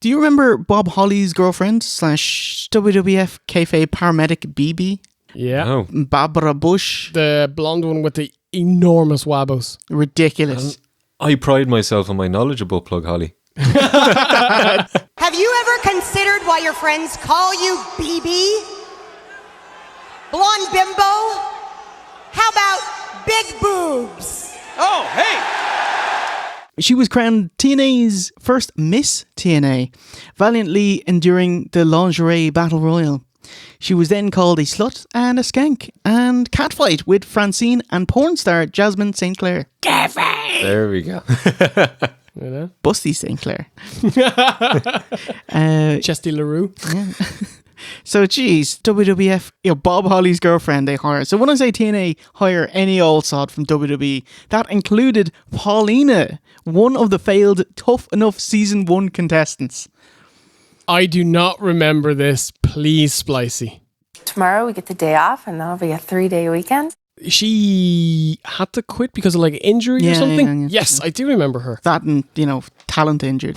Do you remember Bob Holly's girlfriend / WWF kayfabe paramedic BB? Yeah. Oh. Barbara Bush. The blonde one with the enormous wabbos. Ridiculous. I pride myself on my knowledge of butt plug Holly. Have you ever considered why your friends call you BB? Blonde bimbo? How about big boobs? Oh, hey! She was crowned TNA's first Miss TNA, valiantly enduring the lingerie battle royal. She was then called a slut and a skank and catfight with Francine and porn star Jasmine St. Clair. There we go. Busty St. Clair. Chesty LaRue. Yeah. So, geez, WWF, Bob Holly's girlfriend they hire. So when I say TNA hire any old sod from WWE, that included Paulina, one of the failed Tough Enough Season 1 contestants. I do not remember this. Please, Splicey. Tomorrow we get the day off and that'll be a 3-day weekend. She had to quit because of like injury or something? Yes, I do remember her. That and, talent injured.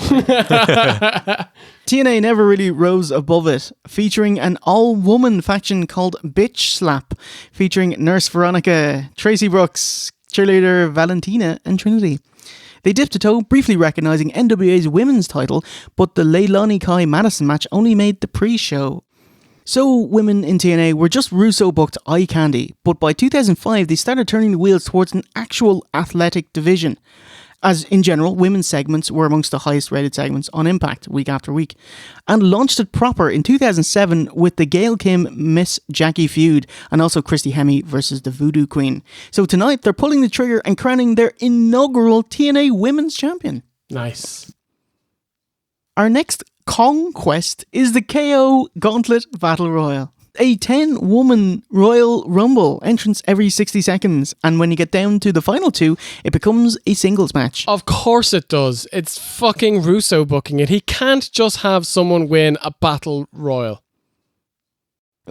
TNA never really rose above it, featuring an all-woman faction called Bitch Slap, featuring Nurse Veronica, Tracy Brooks, cheerleader Valentina, and Trinity. They dipped a toe, briefly recognising NWA's women's title, but the Leilani Kai Madison match only made the pre-show. So, women in TNA were just Russo-booked eye candy, but by 2005 they started turning the wheels towards an actual athletic division. As in general, women's segments were amongst the highest rated segments on Impact week after week, and launched it proper in 2007 with the Gail Kim Miss Jackie feud and also Christy Hemme versus the Voodoo Queen. So tonight they're pulling the trigger and crowning their inaugural TNA Women's Champion. Nice. Our next conquest is the KO Gauntlet Battle Royal. A 10-woman Royal Rumble entrance every 60 seconds, and when you get down to the final two, it becomes a singles match. Of course it does. It's fucking Russo booking it. He can't just have someone win a battle royal.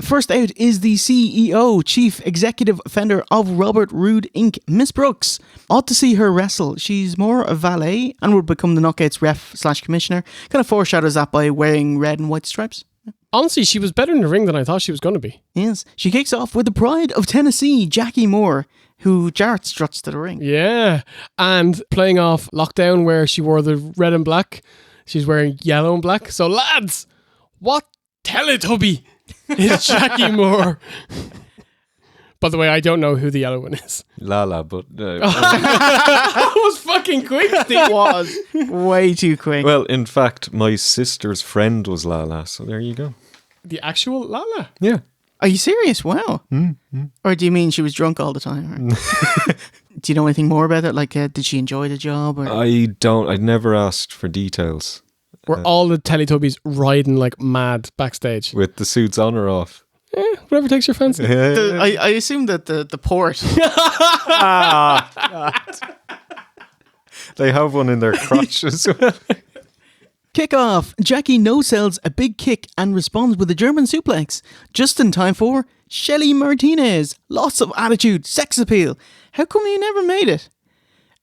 First out is the CEO, Chief Executive Offender of Robert Roode Inc., Miss Brooks. Ought to see her wrestle. She's more a valet and would become the Knockouts ref / commissioner. Kind of foreshadows that by wearing red and white stripes. Honestly, she was better in the ring than I thought she was going to be. Yes. She kicks off with the pride of Tennessee, Jackie Moore, who Jarrett struts to the ring. Yeah. And playing off Lockdown where she wore the red and black, she's wearing yellow and black. So lads, what Teletubby is Jackie Moore? By the way, I don't know who the yellow one is. Lala, but... That was fucking quick, Steve. It was way too quick. Well, in fact, my sister's friend was Lala, so there you go. The actual Lala? Yeah. Are you serious? Wow. Or do you mean she was drunk all the time? Do you know anything more about it? Like, did she enjoy the job? Or? I'd never asked for details. Were all the Teletubbies riding like mad backstage? With the suits on or off? Whatever takes your fancy. I assume that the port. They have one in their crotch as well. Kick off. Jackie no-sells a big kick and responds with a German suplex. Just in time for Shelly Martinez. Lots of attitude, sex appeal. How come you never made it?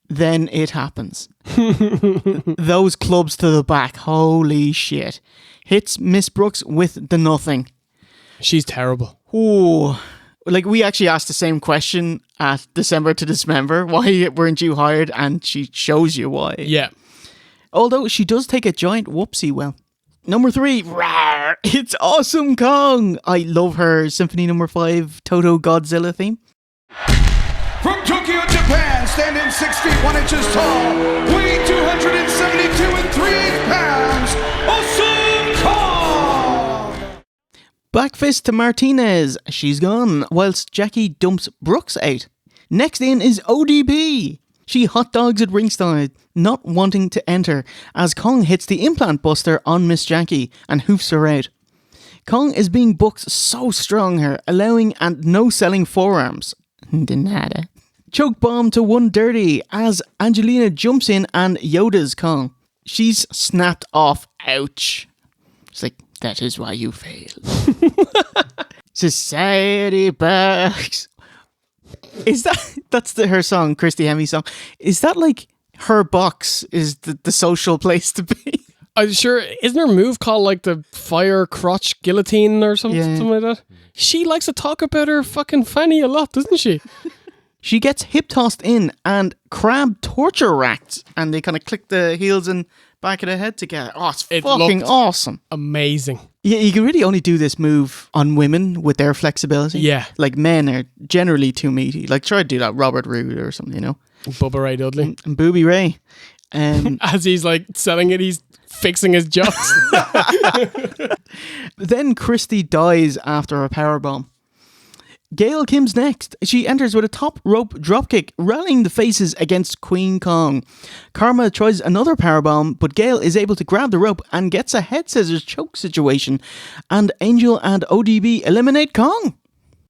Then it happens. Those clubs to the back. Holy shit. Hits Miss Brooks with the nothing. She's terrible. Ooh. Like, we actually asked the same question at December to Dismember. Why weren't you hired? And she shows you why. Yeah. Although she does take a giant whoopsie well. Number 3. Rawr, it's Awesome Kong. I love her Symphony No. 5 Toto Godzilla theme. From Tokyo, 6 feet 1 inches tall, weighing 272 and 3/8 pounds, Awesome Kong! Backfist to Martinez. She's gone, whilst Jackie dumps Brooks out. Next in is ODB. She hot dogs at ringside, not wanting to enter, as Kong hits the implant buster on Miss Jackie and hoofs her out. Kong is being booked so strong here, allowing and no selling forearms. De nada. Choke bomb to 1 dirty as Angelina jumps in and Yoda's Kong. She's snapped off. Ouch. It's like, that is why you fail. Society bugs. Is that's her song, Christy Hemme song. Is that like her box is the social place to be? I'm sure, isn't her move called like the fire crotch guillotine or something like that? She likes to talk about her fucking fanny a lot, doesn't she? She gets hip tossed in and crab torture racked, and they kind of click the heels and back of the head together. Oh, it's fucking awesome. Amazing. Yeah, you can really only do this move on women with their flexibility. Yeah. Like men are generally too meaty. Like try to do that Robert Roode or something, you know? Bubba Ray Dudley. And Booby Ray. As he's like selling it, he's fixing his jocks. Then Christy dies after a powerbomb. Gail Kim's next. She enters with a top rope dropkick, rallying the faces against Queen Kong. Karma tries another powerbomb, but Gail is able to grab the rope and gets a head scissors choke situation, and Angel and ODB eliminate Kong.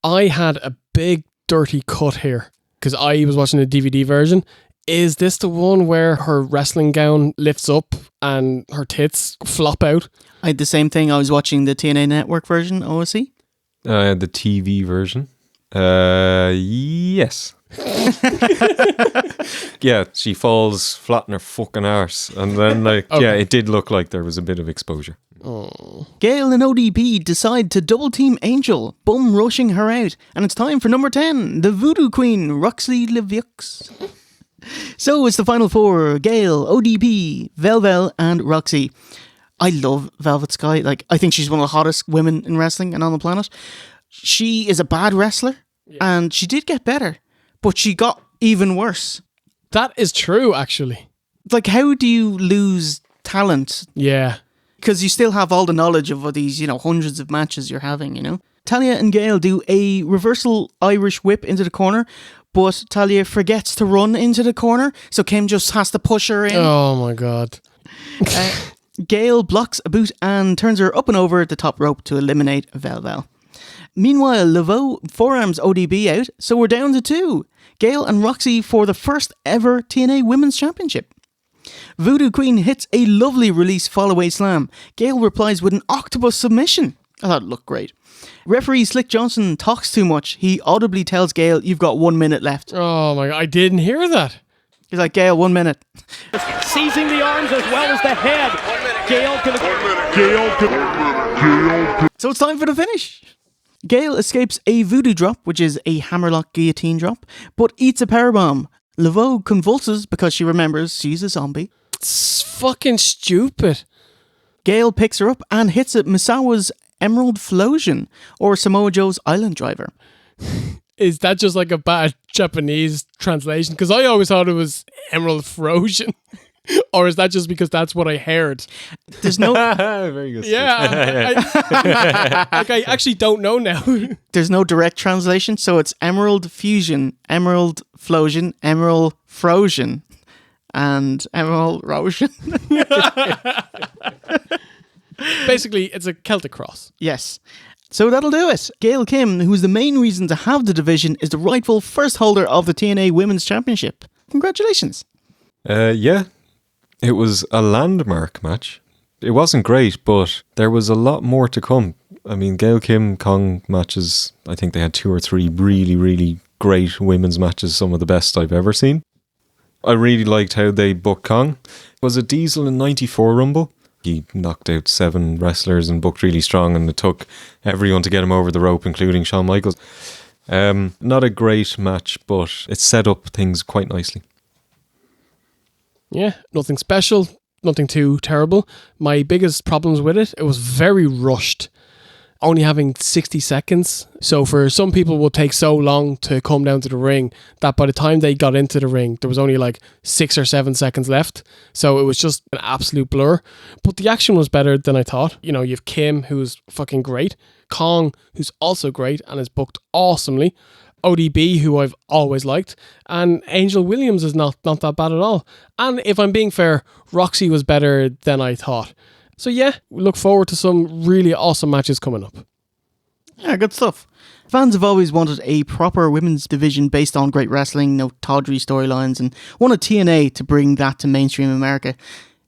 I had a big dirty cut here because I was watching the DVD version. Is this the one where her wrestling gown lifts up and her tits flop out? I had the same thing. I was watching the TNA Network version, OSC. The TV version. Yes. Yeah, she falls flat on her fucking arse. And then, it did look like there was a bit of exposure. Oh. Gail and ODB decide to double team Angel, bum rushing her out. And it's time for number 10, the Voodoo Queen, Roxy Levieux. So it's the final four, Gail, ODB, Velvel, and Roxy. I love Velvet Sky. Like, I think she's one of the hottest women in wrestling and on the planet. She is a bad wrestler, and she did get better, but she got even worse. That is true, actually. Like, how do you lose talent? Yeah. Because you still have all the knowledge of these, hundreds of matches you're having, Talia and Gail do a reversal Irish whip into the corner, but Talia forgets to run into the corner, so Kim just has to push her in. Oh my God. Gail blocks a boot and turns her up and over the top rope to eliminate Velvel. Meanwhile, Laveau forearms ODB out, so we're down to 2. Gail and Roxy for the first ever TNA Women's Championship. Voodoo Queen hits a lovely release fall-away slam. Gail replies with an octopus submission. I thought it looked great. Referee Slick Johnson talks too much. He audibly tells Gail, "You've got 1 minute left." Oh my God, I didn't hear that. He's like, "Gail, 1 minute." Seizing the arms as well as the head. Gail So it's time for the finish. Gail escapes a voodoo drop, which is a hammerlock guillotine drop, but eats a powerbomb. Laveau convulses because she remembers she's a zombie. It's fucking stupid. Gail picks her up and hits at Misawa's Emerald Flosion, or Samoa Joe's Island Driver. Is that just like a bad Japanese translation? Because I always thought it was Emerald Frozen. Or is that just because that's what I heard? There's no... Very good. Yeah. I actually don't know now. There's no direct translation, so it's Emerald Fusion, Emerald Flosion, Emerald Frozen, and Emerald Roshan. Basically, it's a Celtic cross. Yes. So that'll do it. Gail Kim, who's the main reason to have the division, is the rightful first holder of the TNA Women's Championship. Congratulations. Yeah. It was a landmark match. It wasn't great, but there was a lot more to come. I mean, Gail Kim Kong matches, I think they had 2 or 3 really, really great women's matches, some of the best I've ever seen. I really liked how they booked Kong. Was it Diesel in 94 Rumble? He knocked out 7 wrestlers and booked really strong, and it took everyone to get him over the rope, including Shawn Michaels. Not a great match, but it set up things quite nicely. Yeah, nothing special, nothing too terrible. My biggest problems with it was very rushed. only having 60 seconds. So for some people it would take so long to come down to the ring that by the time they got into the ring, there was only like 6 or 7 seconds left. So it was just an absolute blur. But the action was better than I thought. You know, you have Kim, who's fucking great. Kong, who's also great and is booked awesomely. ODB, who I've always liked, and Angel Williams is not that bad at all. And if I'm being fair, Roxy was better than I thought. So yeah, we look forward to some really awesome matches coming up. Yeah, good stuff. Fans have always wanted a proper women's division based on great wrestling, no tawdry storylines, and wanted TNA to bring that to mainstream America.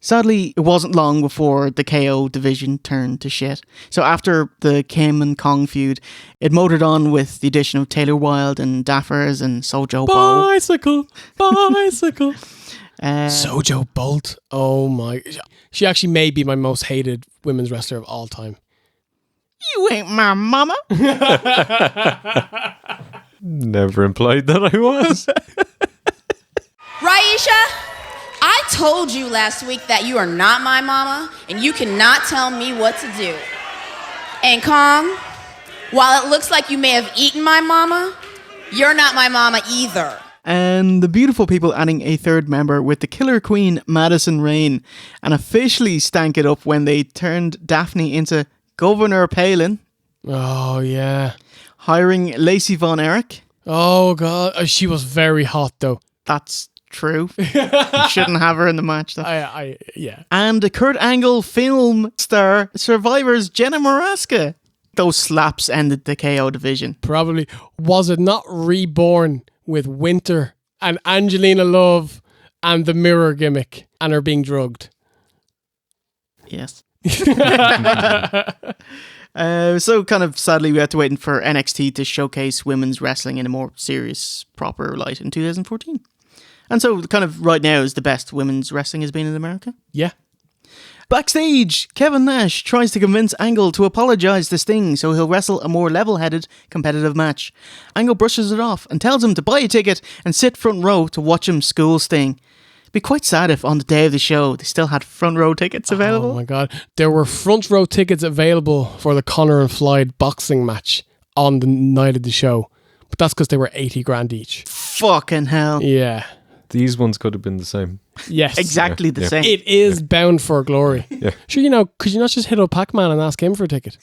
Sadly, it wasn't long before the KO division turned to shit. So after the Kim and Kong feud, it motored on with the addition of Taylor Wilde and Daffers and Sojo Bolt. Bicycle. Sojo Bolt. Oh my. She actually may be my most hated women's wrestler of all time. You ain't my mama. Never implied that I was. Raisha, I told you last week that you are not my mama and you cannot tell me what to do. And Kong, while it looks like you may have eaten my mama, you're not my mama either. And the beautiful people adding a third member with the killer queen Madison Rain, and officially stank it up when they turned Daphne into Governor Palin. Oh yeah. Hiring Lacey Von Erich. Oh god, she was very hot though. That's true. You shouldn't have her in the match though. Yeah. And the Kurt Angle film star Survivor's Jenna Maraska. Those slaps ended the KO division. Probably. Was it not reborn with Winter and Angelina Love and the mirror gimmick and her being drugged? Yes. So kind of sadly we had to wait for NXT to showcase women's wrestling in a more serious, proper light in 2014. And so kind of right now is the best women's wrestling has been in America. Yeah. Backstage, Kevin Nash tries to convince Angle to apologise to Sting so he'll wrestle a more level-headed, competitive match. Angle brushes it off and tells him to buy a ticket and sit front row to watch him school Sting. It'd be quite sad if on the day of the show they still had front row tickets available. Oh my god. There were front row tickets available for the Conor and Floyd boxing match on the night of the show. But that's because they were 80 grand each. Fucking hell. Yeah. These ones could have been the same. Yes. Exactly the same. It is bound for glory. Yeah. Sure, you know, could you not just hit up Pacman and ask him for a ticket?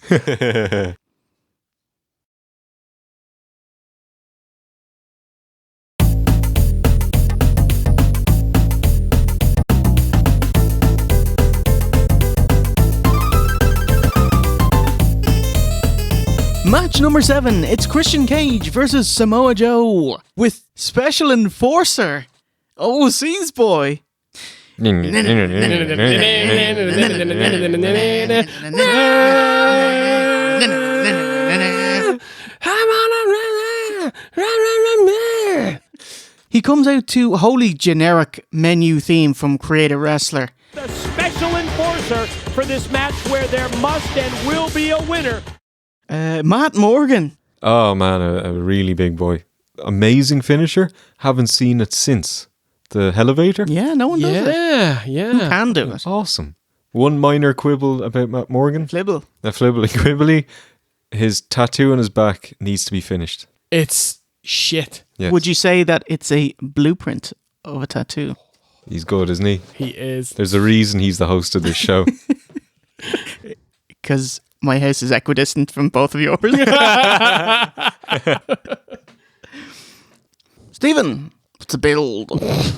Match number 7, it's Christian Cage versus Samoa Joe with Special Enforcer, OC's boy. He comes out to wholly generic menu theme from Create a Wrestler. The Special Enforcer for this match where there must and will be a winner. Matt Morgan. Oh man, a really big boy. Amazing finisher. Haven't seen it since the Elevator. Yeah, no one does it. Yeah. Who can do it? Awesome. One minor quibble about Matt Morgan. Flibble. Quibbly. His tattoo on his back needs to be finished. It's shit. Yes. Would you say that it's a blueprint of a tattoo? He's good, isn't he? He is. There's a reason he's the host of this show. Because my house is equidistant from both of yours. Stephen, it's a build.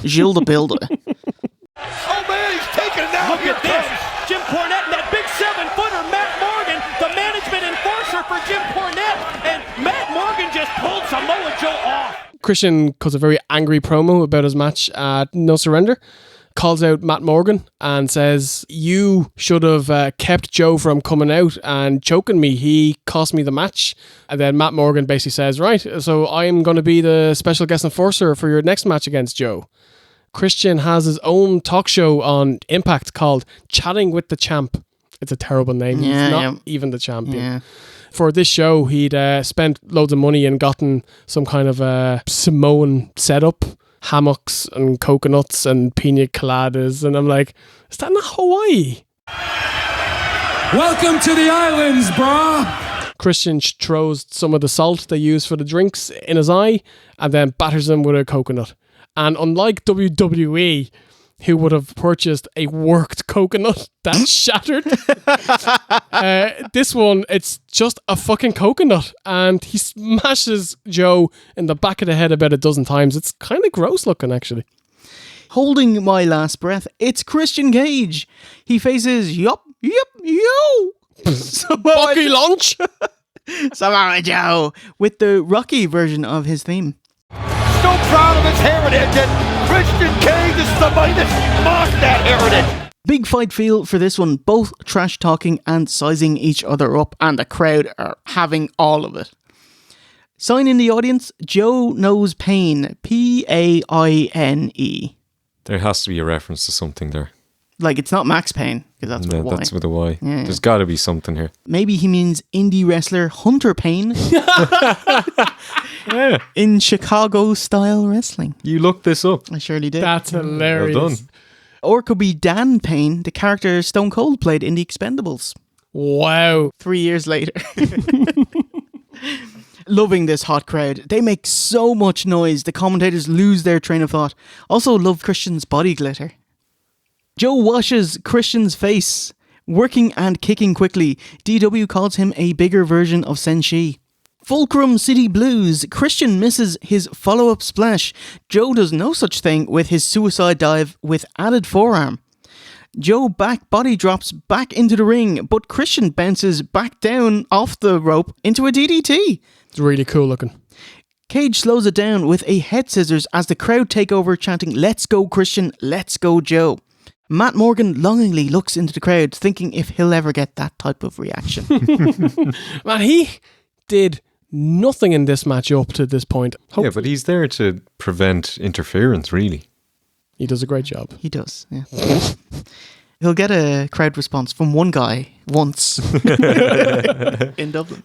Gilles the Builder. Oh man, he's taking it now. Look at this. Jim Cornette and that big 7-footer, Matt Morgan, the management enforcer for Jim Cornette. And Matt Morgan just pulled Samoa Joe off. Christian cuts a very angry promo about his match at No Surrender. Calls out Matt Morgan and says, you should have kept Joe from coming out and choking me. He cost me the match. And then Matt Morgan basically says, right, so I'm going to be the special guest enforcer for your next match against Joe. Christian has his own talk show on Impact called Chatting with the Champ. It's a terrible name. Yeah, He's not even the champion. Yeah. For this show, he'd spent loads of money and gotten some kind of Samoan setup. Hammocks and coconuts and pina coladas, and I'm like, is that not Hawaii? Welcome to the islands, brah. Christian throws some of the salt they use for the drinks in his eye and then batters him with a coconut. And unlike WWE, who would have purchased a worked coconut that shattered, this one, it's just a fucking coconut. And he smashes Joe in the back of the head about a dozen times. It's kind of gross looking, actually. Holding my last breath, it's Christian Cage. He faces yo. Bucky Lunch. Samoa Joe with the Rocky version of his theme. So proud of his heritage, and Christian Cage is somebody that's mocked that heritage. Big fight feel for this one, both trash talking and sizing each other up, and the crowd are having all of it. Sign in the audience, Joe knows pain, Paine. There has to be a reference to something there. Like, it's not Max Payne, because that's with a Y. That's with a Y. Yeah. There's got to be something here. Maybe he means indie wrestler Hunter Payne. Yeah. In Chicago-style wrestling. You looked this up. I surely did. That's hilarious. Well done. Or it could be Dan Payne, the character Stone Cold played in The Expendables. Wow. 3 years later. Loving this hot crowd. They make so much noise, the commentators lose their train of thought. Also love Christian's body glitter. Joe washes Christian's face, working and kicking quickly. DW calls him a bigger version of Senshi. Fulcrum City Blues. Christian misses his follow-up splash. Joe does no such thing with his suicide dive with added forearm. Joe back body drops back into the ring, but Christian bounces back down off the rope into a DDT. It's really cool looking. Cage slows it down with a head scissors as the crowd take over chanting, "Let's go Christian, let's go Joe." Matt Morgan longingly looks into the crowd, thinking if he'll ever get that type of reaction. Man, he did nothing in this match up to this point. Hopefully. Yeah, but he's there to prevent interference, really. He does a great job. He does, yeah. He'll get a crowd response from one guy once in Dublin.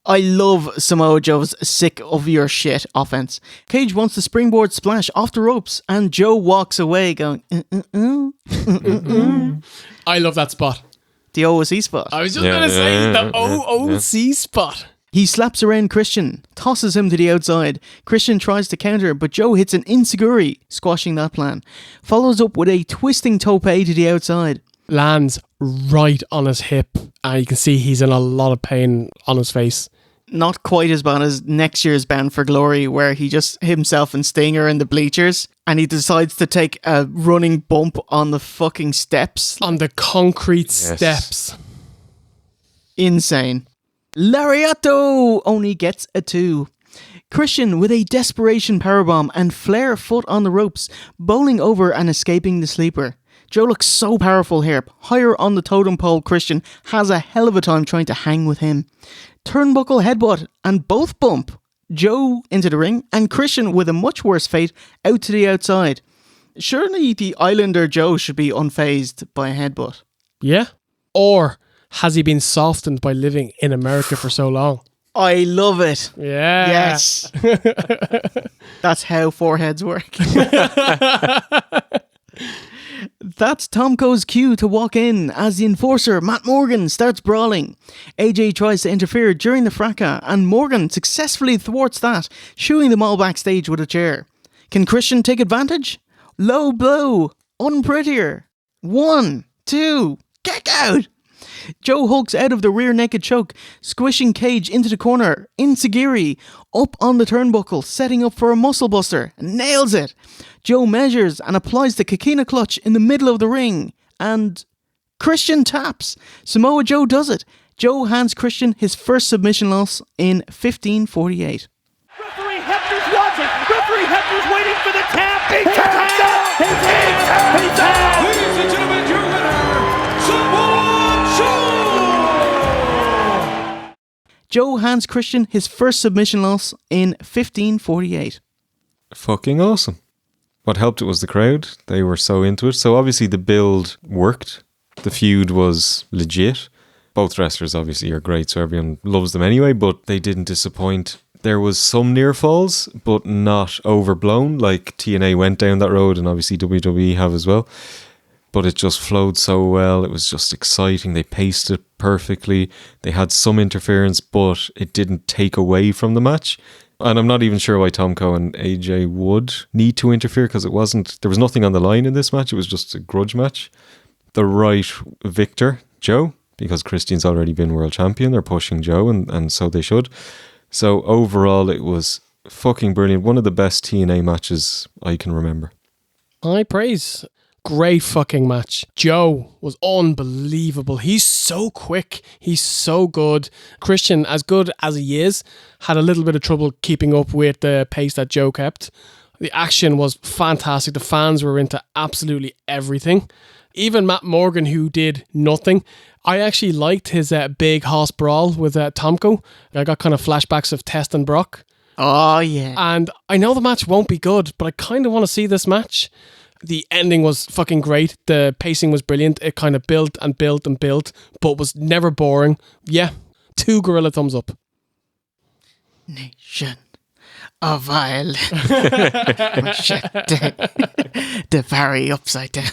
I love Samoa Joe's sick of your shit offense. Cage wants the springboard splash off the ropes and Joe walks away going, I love that spot. The OOC spot. I was just going to say the OOC spot. He slaps around Christian, tosses him to the outside. Christian tries to counter, but Joe hits an insecurity, squashing that plan. Follows up with a twisting tope to the outside. Lands right on his hip, and you can see he's in a lot of pain on his face. Not quite as bad as next year's Bound for Glory, where he just himself and Stinger in the bleachers, and he decides to take a running bump on the fucking steps. On the concrete steps. Insane. Lariato only gets a 2. Christian with a desperation powerbomb and Flair foot on the ropes, bowling over and escaping the sleeper. Joe looks so powerful here. Higher on the totem pole, Christian has a hell of a time trying to hang with him. Turnbuckle headbutt and both bump. Joe into the ring and Christian with a much worse fate out to the outside. Surely the Islander Joe should be unfazed by a headbutt. Yeah. Or has he been softened by living in America for so long? I love it. Yeah. Yes. That's how foreheads work. That's Tomko's cue to walk in as the enforcer, Matt Morgan, starts brawling. AJ tries to interfere during the fracas and Morgan successfully thwarts that, shooing them all backstage with a chair. Can Christian take advantage? Low blow. Unprettier. 1, 2, kick out! Joe hulks out of the rear naked choke, squishing Cage into the corner. Insigiri up on the turnbuckle, setting up for a muscle buster. Nails it. Joe measures and applies the Kikina clutch in the middle of the ring. And Christian taps. Samoa Joe does it. Joe hands Christian his first submission loss in 1548. Referee Hefner's watching. Referee Hefner's waiting for the tap. He taps out. He taps. He taps. Ladies and gentlemen, your winner, Samoa Joe! Joe hands Christian his first submission loss in 1548. Fucking awesome. What helped it was the crowd. They were so into it. So obviously the build worked. The feud was legit. Both wrestlers obviously are great, so everyone loves them anyway, but they didn't disappoint. There was some near falls, but not overblown, like TNA went down that road and obviously WWE have as well. but it just flowed so well. It was just exciting. They paced it perfectly. They had some interference, but it didn't take away from the match. And I'm not even sure why Tomko and AJ would need to interfere, because there was nothing on the line in this match. It was just a grudge match. The right victor, Joe, because Christian's already been world champion. They're pushing Joe, and so they should. So overall, it was fucking brilliant. One of the best TNA matches I can remember. High praise. Great fucking match. Joe was unbelievable. He's so quick. He's so good. Christian, as good as he is, had a little bit of trouble keeping up with the pace that Joe kept. The action was fantastic. The fans were into absolutely everything. Even Matt Morgan, who did nothing. I actually liked his big hoss brawl with Tomko. I got kind of flashbacks of Test and Brock. Oh, yeah. And I know the match won't be good, but I kind of want to see this match. The ending was fucking great. The pacing was brilliant. It kind of built and built and built, but was never boring. Yeah, 2 gorilla thumbs up. Nation of Ireland. The very upside down.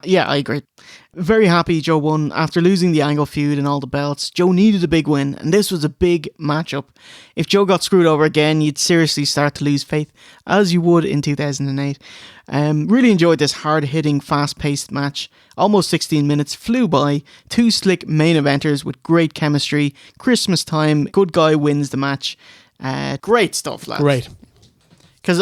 Yeah, I agree. Very happy Joe won. After losing the Angle feud and all the belts, Joe needed a big win, and this was a big matchup. If Joe got screwed over again, you'd seriously start to lose faith, as you would in 2008. Really enjoyed this hard-hitting, fast-paced match. Almost 16 minutes flew by. 2 slick main eventers with great chemistry. Christmas time, good guy wins the match. Great stuff, lads. Great. Because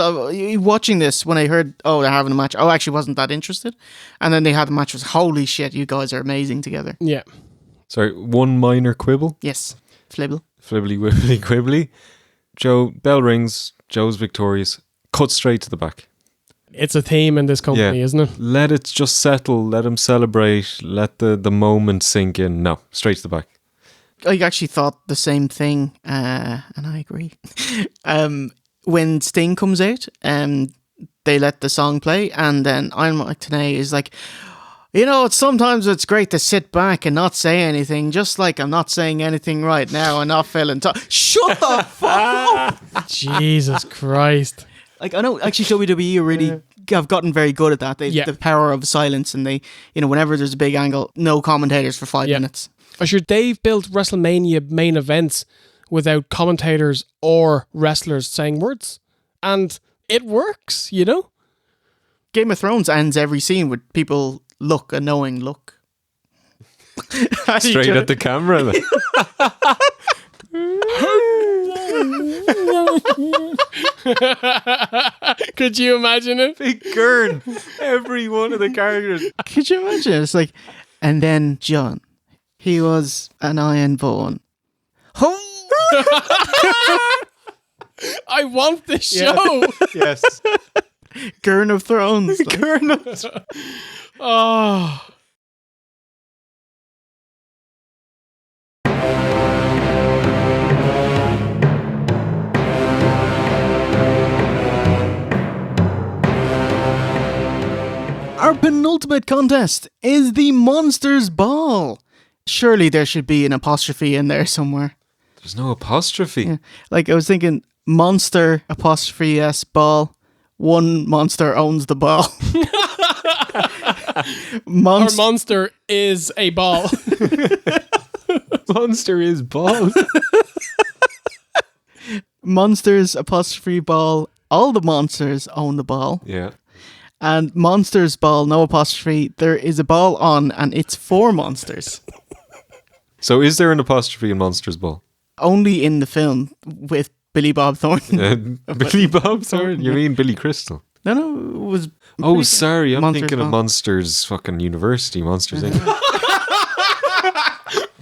watching this, when I heard, they're having a match, I actually wasn't that interested. And then they had the match, was holy shit, you guys are amazing together. Yeah. Sorry, one minor quibble. Yes. Flibble. Flibbly, wibbly, quibbly. Joe, bell rings, Joe's victorious. Cut straight to the back. It's a theme in this company, isn't it? Let it just settle. Let him celebrate. Let the moment sink in. No, straight to the back. I actually thought the same thing, and I agree. When Sting comes out, they let the song play, and then I'm like, today is like, sometimes it's great to sit back and not say anything, just like I'm not saying anything right now and not feeling shut the fuck up. Jesus Christ. Like, I know actually WWE really have gotten very good at that. The power of silence, and they, whenever there's a big angle, no commentators for 5 minutes. I'm sure they've built WrestleMania main events without commentators or wrestlers saying words. And it works, Game of Thrones ends every scene with people a knowing look. Straight at the camera. Could you imagine it? Big Gurn. Every one of the characters. Could you imagine? It's like, and then John, he was an ironborn. I want this show. Yes. Gurn of Thrones. Gurn of Thrones. Oh. Our penultimate contest is the Monsters Ball. Surely there should be an apostrophe in there somewhere. There's no apostrophe. Yeah. Like, I was thinking, monster apostrophe S ball. One monster owns the ball. Our monster is a ball. Monster is ball. Monsters apostrophe ball. All the monsters own the ball. Yeah. And Monsters Ball, no apostrophe. There is a ball on, and it's 4 monsters. So is there an apostrophe in Monsters Ball? Only in the film with Billy Bob Thornton. Billy Bob Thornton? You mean Billy Crystal? No, it was... Oh, sorry. I'm Monsters thinking Ball. of Monsters fucking University. Monsters Inc.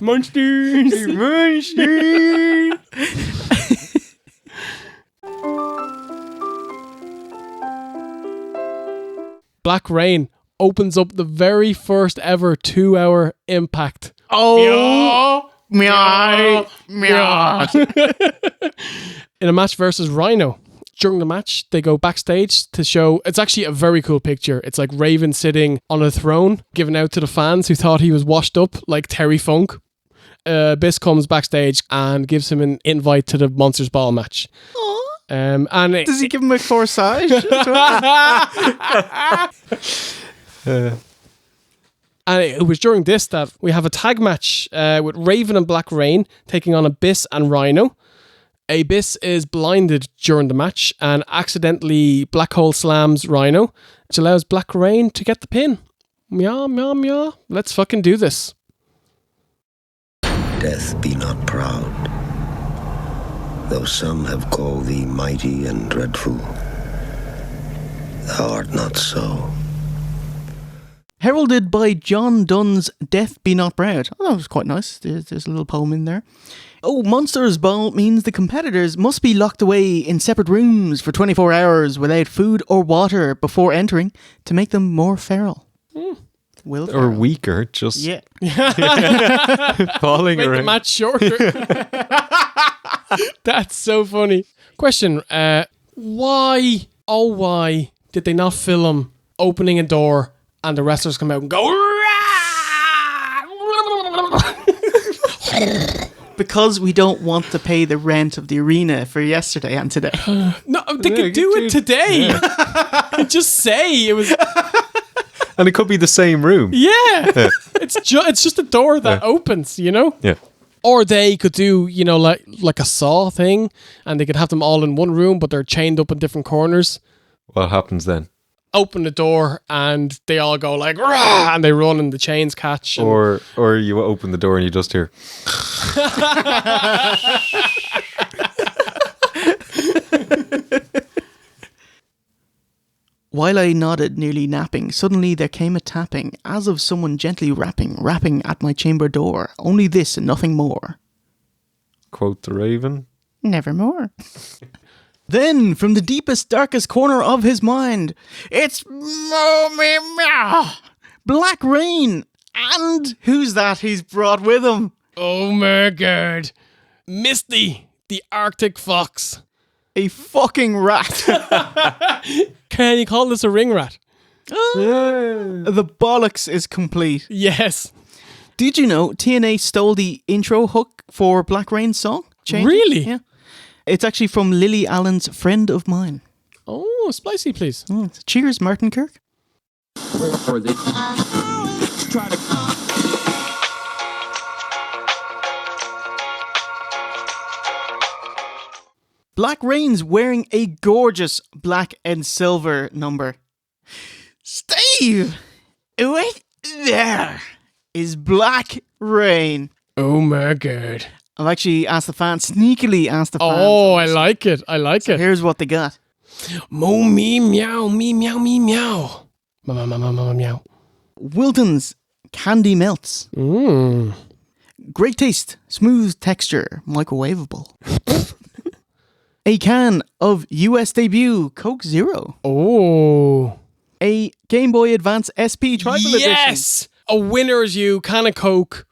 Monsters! Monsters! Black Rain opens up the very first ever 2-hour Impact. Oh! Meow! Meow! In a match versus Rhino. During the match, they go backstage to show... It's actually a very cool picture. It's like Raven sitting on a throne, giving out to the fans who thought he was washed up like Terry Funk. Abyss comes backstage and gives him an invite to the Monsters Ball match. And Does he give him a corsage? And it was during this that we have a tag match with Raven and Black Rain taking on Abyss and Rhino. Abyss is blinded during the match and accidentally black hole slams Rhino, which allows Black Rain to get the pin. Meow, meow, meow. Let's fucking do this. Death be not proud, though some have called thee mighty and dreadful. Thou art not so. Heralded by John Dunn's Death Be Not Proud. Oh, that was quite nice. There's a little poem in there. Oh, Monsters Ball means the competitors must be locked away in separate rooms for 24 hours without food or water before entering to make them more feral. Will Or weaker, just yeah. falling Make around. the match shorter. That's so funny. Question, why, oh why, did they not film opening a door and the wrestlers come out and go, Because we don't want to pay the rent of the arena for yesterday and today. no, they could do it today. Just say it was. And it could be the same room. Yeah. It's just a door that opens, you know? Yeah. Or they could do, you know, like a Saw thing, and they could have them all in one room, but they're chained up in different corners. What happens then? Open the door, and they all go like, rah, and they run, and the chains catch. And Or you open the door and you just hear. While I nodded, nearly napping, suddenly there came a tapping, as of someone gently rapping at my chamber door. Only this and nothing more. Quote the Raven. Nevermore. Then, from the deepest, darkest corner of his mind, it's Black Rain. And who's that he's brought with him? Oh my god. Misty, the Arctic Fox. A fucking rat. Can you call this a ring rat? The bollocks is complete. Yes. Did you know TNA stole the intro hook for Black Rain's song? Changed it? Really? Yeah. It's actually from Lily Allen's Friend of Mine. Oh, spicy, please. Cheers, Martin Kirk. Black Rain's wearing a gorgeous black and silver number. Steve! Wait there is Black Rain. Oh my god. I've actually sneakily asked the fans. Oh, I like it. So here's what they got. Moo me meow, me meow, me meow. Mama meow. Wilton's Candy Melts. Great taste, smooth texture, microwavable. A can of US debut Coke Zero. Oh. A Game Boy Advance SP Tribal Edition. Yes! A winner's you, can of Coke.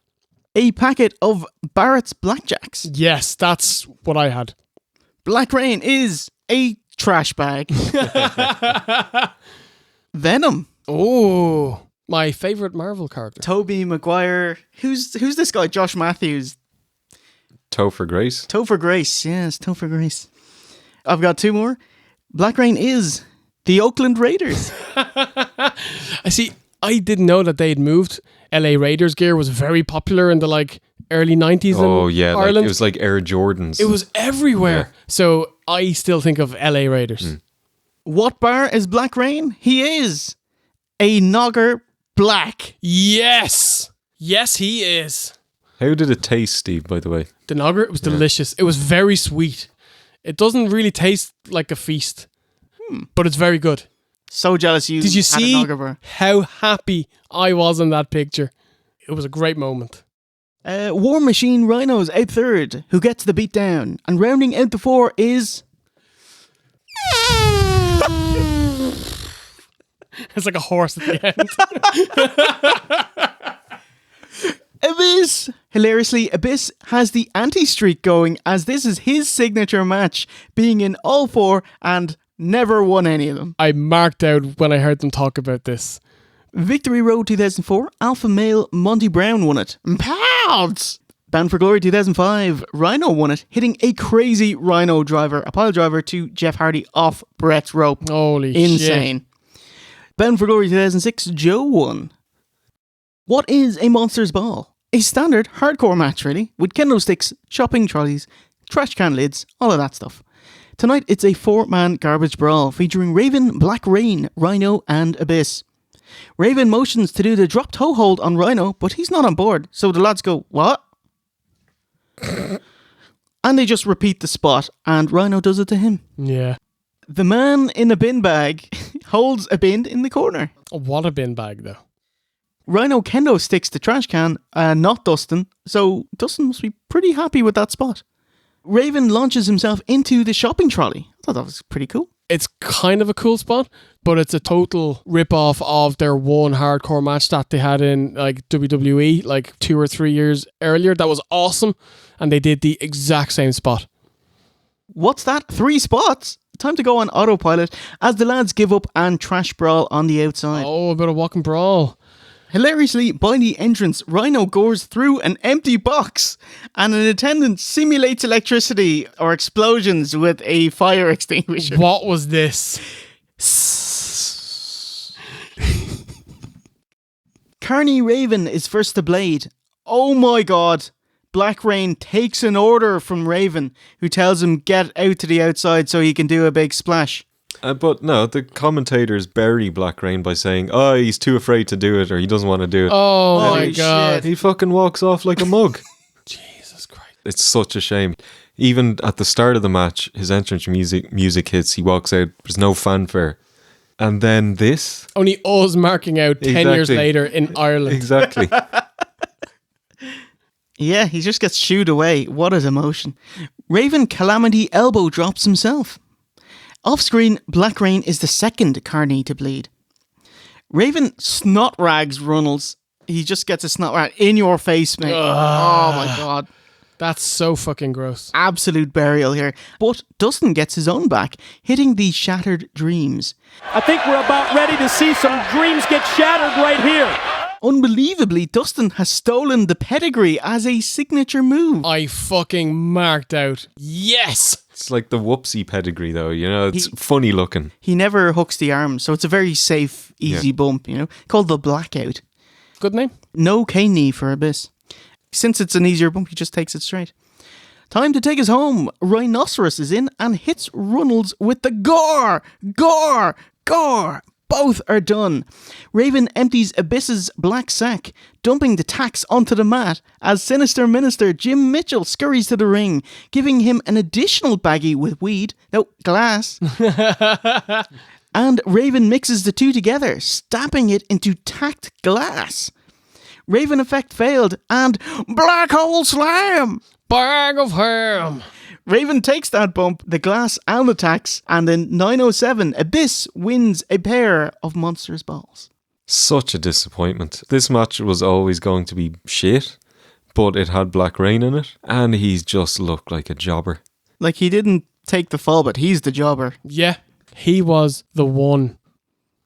A packet of Barrett's Blackjacks. Yes, that's what I had. Black Rain is a trash bag. Venom. Oh, my favourite Marvel character. Tobey Maguire. Who's this guy? Josh Matthews. Topher Grace. Topher Grace. Yes, Topher Grace. I've got two more. Black Rain is the Oakland Raiders. I didn't know that they had moved. LA Raiders gear was very popular in the early 90s in Ireland. it was like Air Jordans. It was everywhere. Yeah. So I still think of LA Raiders. What bar is Black Rain? He is a Nogger Black. Yes! Yes, he is. How did it taste, Steve, by the way? The Nogger, it was delicious. It was very sweet. It doesn't really taste like a feast, but it's very good. So jealous you. Did you had a see Nogger bar. how happy I was in that picture? It was a great moment. War Machine Rhinos out third, who gets the beat down. And rounding out the four is... It's like a horse at the end. Abyss! Hilariously, Abyss has the anti-streak going, as this is his signature match, being in all four and never won any of them. I marked out when I heard them talk about this. Victory Road 2004, Alpha Male Monty Brown won it. Pounds! Bound for Glory 2005, Rhino won it, hitting a crazy Rhino driver, a pile driver to Jeff Hardy off Brett's rope. Holy Insane. shit. Bound for Glory 2006, Joe won. What is a Monsters Ball? A standard hardcore match, really, with kendo sticks, shopping trolleys, trash can lids, all of that stuff. Tonight, it's a 4-man garbage brawl featuring Raven, Black Rain, Rhino, and Abyss. Raven motions to do the drop toe hold on Rhino, but he's not on board, so the lads go, what? And they just repeat the spot, and Rhino does it to him. Yeah. The man in a bin bag holds a bin in the corner. What a bin bag, though. Rhino kendo sticks the trash can, not Dustin, so Dustin must be pretty happy with that spot. Raven launches himself into the shopping trolley. I thought that was pretty cool. It's kind of a cool spot, but it's a total rip-off of their one hardcore match that they had in like WWE like 2 or 3 years earlier. That was awesome, and they did the exact same spot. What's that? 3 spots? Time to go on autopilot as the lads give up and trash brawl on the outside. Oh, a bit of walk and brawl. Hilariously, by the entrance, Rhino goes through an empty box and an attendant simulates electricity or explosions with a fire extinguisher. What was this? Carney Raven is first to blade. Oh my god. Black Rain takes an order from Raven, who tells him get out to the outside so he can do a big splash. But no, the commentators bury Black Rain by saying, oh, he's too afraid to do it or he doesn't want to do it. Oh my god. He fucking walks off like a mug. Jesus Christ. It's such a shame. Even at the start of the match, his entrance music hits, he walks out, there's no fanfare. And then this. Only us marking out 10 years later in Ireland. Exactly. Yeah, he just gets shooed away. What an emotion. Raven Calamity elbow drops himself. Off-screen, Black Rain is the second Carney to bleed. Raven snot rags Runnels. He just gets a snot rag in your face, mate. Oh my god. That's so fucking gross. Absolute burial here. But Dustin gets his own back, hitting the Shattered Dreams. I think we're about ready to see some dreams get shattered right here. Unbelievably, Dustin has stolen the pedigree as a signature move. I fucking marked out. Yes! It's like the whoopsie pedigree, though, you know, it's funny looking. He never hooks the arm, so it's a very safe, easy bump, you know, called the Blackout. Good name. No cane knee for Abyss. Since it's an easier bump, he just takes it straight. Time to take us home. Rhinoceros is in and hits Runnels with the gore. Gore! Gore! Both are done. Raven empties Abyss's black sack, dumping the tacks onto the mat as Sinister Minister Jim Mitchell scurries to the ring, giving him an additional baggie with glass. And Raven mixes the two together, stamping it into tacked glass. Raven effect failed, and Black Hole Slam! Bag of ham! Raven takes that bump, the glass and the tacks, and in 907, Abyss wins a pair of Monsters Balls. Such a disappointment. This match was always going to be shit, but it had Black Rain in it, and he's just looked like a jobber. Like, he didn't take the fall, but he's the jobber. Yeah, he was the one.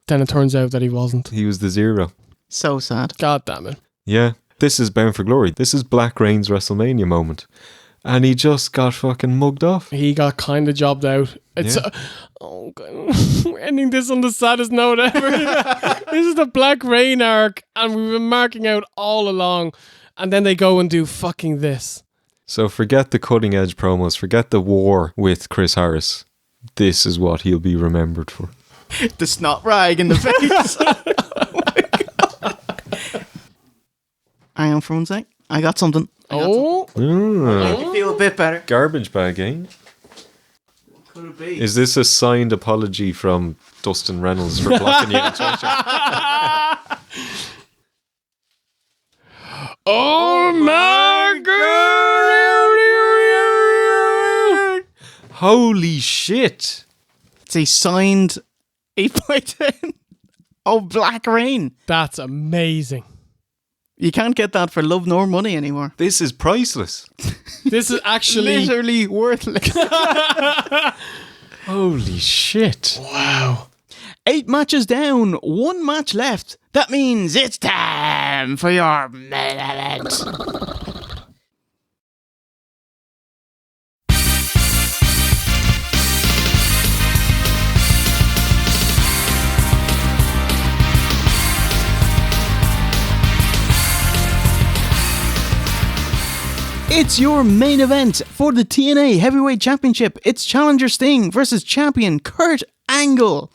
Then it turns out that he wasn't. He was the zero. So sad. God damn it. Yeah, this is Bound for Glory. This is Black Rain's WrestleMania moment. And he just got fucking mugged off. He got kind of jobbed out. It's oh god, we're ending this on the saddest note ever. This is the Black Rain arc, and we've been marking out all along, and then they go and do fucking this. So forget the cutting edge promos, forget the war with Chris Harris. This is what he'll be remembered for. The snot rag in the face. Oh my god. Hang on for one sec. I got something. Oh. Make you feel a bit better. Garbage bag, eh? What could it be? Is this a signed apology from Dustin Reynolds for blocking you in Churchill? Oh my god! Holy shit! It's a signed 8x10 of Black Rain. That's amazing. You can't get that for love nor money anymore. This is priceless. This is actually literally worthless. Holy shit. Wow. 8 matches down, 1 match left. That means it's time for your main event. It's your main event for the TNA Heavyweight Championship. It's Challenger Sting versus champion Kurt Angle.